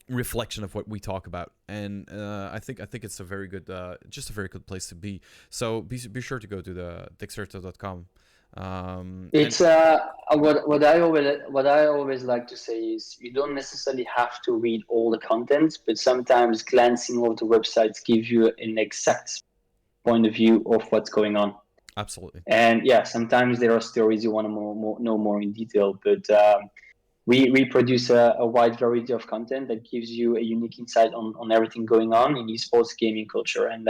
reflection of what we talk about, and I think it's a very good, just a very good place to be. So be sure to go to the Dexerto.com. It's what I always like to say is you don't necessarily have to read all the content, but sometimes glancing over the websites gives you an exact point of view of what's going on. Absolutely. And yeah, sometimes there are stories you want to know more in detail, but we produce a wide variety of content that gives you a unique insight on everything going on in esports gaming culture. And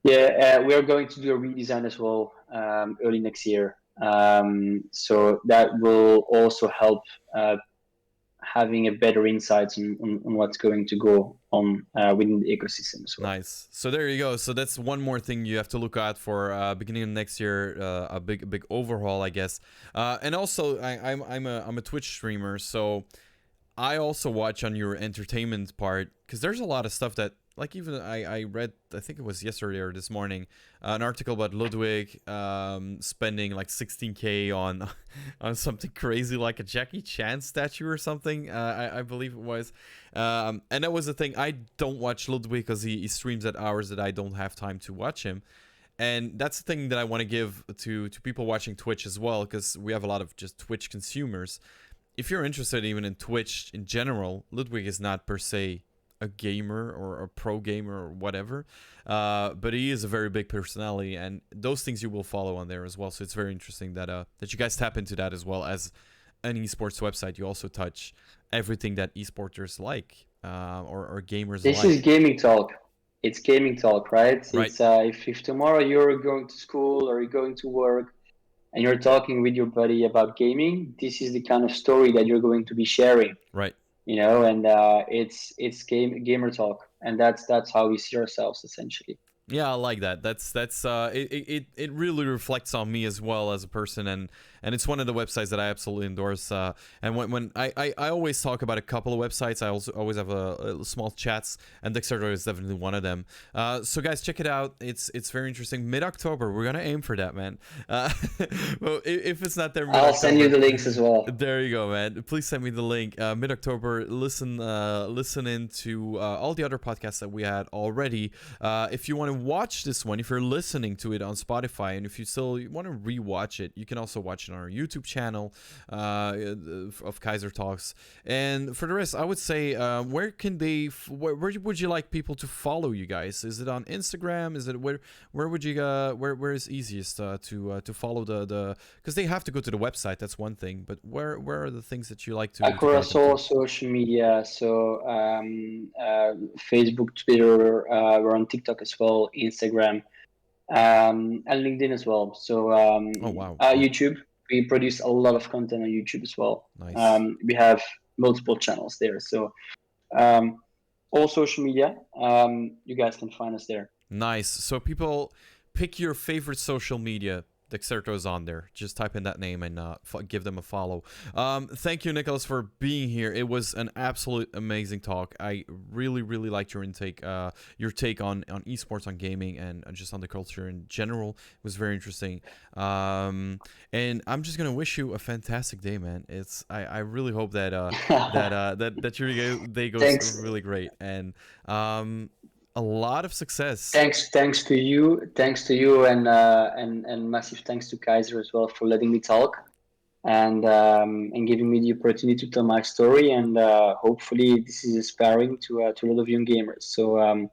we are going to do a redesign as well early next year. So that will also help having a better insight on what's going to go on within the ecosystem as well. Nice. So there you go. So that's one more thing you have to look out for beginning of next year. A big overhaul, I guess. And also, I'm a Twitch streamer, so I also watch on your entertainment part, because there's a lot of stuff that, like, even I read, I think it was yesterday or this morning, an article about Ludwig spending like 16K on on something crazy like a Jackie Chan statue or something. I believe it was, and that was the thing. I don't watch Ludwig because he streams at hours that I don't have time to watch him. And that's the thing that I want to give to people watching Twitch as well, because we have a lot of just Twitch consumers. If you're interested even in Twitch in general, Ludwig is not per se a gamer or a pro gamer or whatever, but he is a very big personality, and those things you will follow on there as well. So it's very interesting that that you guys tap into that as well. As an esports website, you also touch everything that esporters like, or gamers This like. is gaming talk. It's gaming talk, right? Right. It's if tomorrow you're going to school or you're going to work and you're talking with your buddy about gaming, this is the kind of story that you're going to be sharing. Right. And it's gamer talk, and that's how we see ourselves essentially. Yeah, I like that. That's it really reflects on me as well as a person, and it's one of the websites that I absolutely endorse. And when I always talk about a couple of websites, I also always have a small chats, and Dexerto is definitely one of them. So guys, check it out. It's very interesting. Mid-October, we're gonna aim for that, man. Well, if it's not there, I'll send you the links as well. There you go, man. Please send me the link. Mid-October, listen into all the other podcasts that we had already. If you want to watch this one, if you're listening to it on Spotify, and if you still want to rewatch it, you can also watch it on our YouTube channel of Kayzr Talks. And for the rest, I would say, where would you like people to follow you guys? Is it on Instagram? Is it where would you where is easiest to follow the because they have to go to the website, that's one thing, but where are the things that you like to Across all social media, so Facebook, Twitter, we're on TikTok as well, Instagram, and LinkedIn as well. So oh wow, YouTube, we produce a lot of content on YouTube as well. nice. We have multiple channels there, so all social media, you guys can find us there. Nice. So people, pick your favorite social media. Dexerto is on there. Just type in that name and give them a follow. Thank you, Nicolas, for being here. It was an absolute amazing talk. I really, really liked your take on esports, on gaming, and just on the culture in general. It was very interesting. And I'm just gonna wish you a fantastic day, man. I really hope that that your day goes Thanks. really great, and a lot of success. Thanks to you, and massive thanks to Kayzr as well for letting me talk, and giving me the opportunity to tell my story, and hopefully this is inspiring to a lot of young gamers. So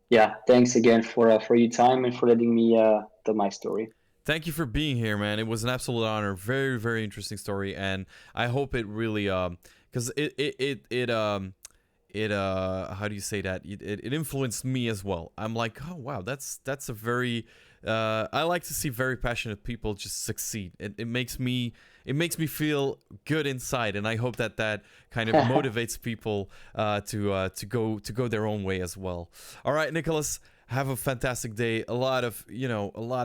yeah, thanks again for your time and for letting me tell my story. Thank you for being here, man. It was an absolute honor. Very, very interesting story, and I hope it really because it how do you say that, it influenced me as well. I'm like, oh wow, that's a very I like to see very passionate people just succeed. It makes me feel good inside, and I hope that kind of motivates people to go their own way as well. All right, Nicolas, Have a fantastic day. A lot of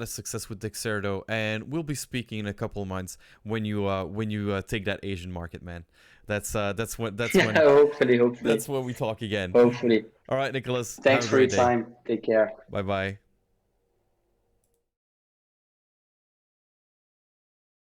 success with Dexerto, and we'll be speaking in a couple of months when you take that Asian market, man. That's when Hopefully. that's when we talk again. Hopefully. All right, Nicholas. Have Thanks a for your great day. time. Take care. Bye bye.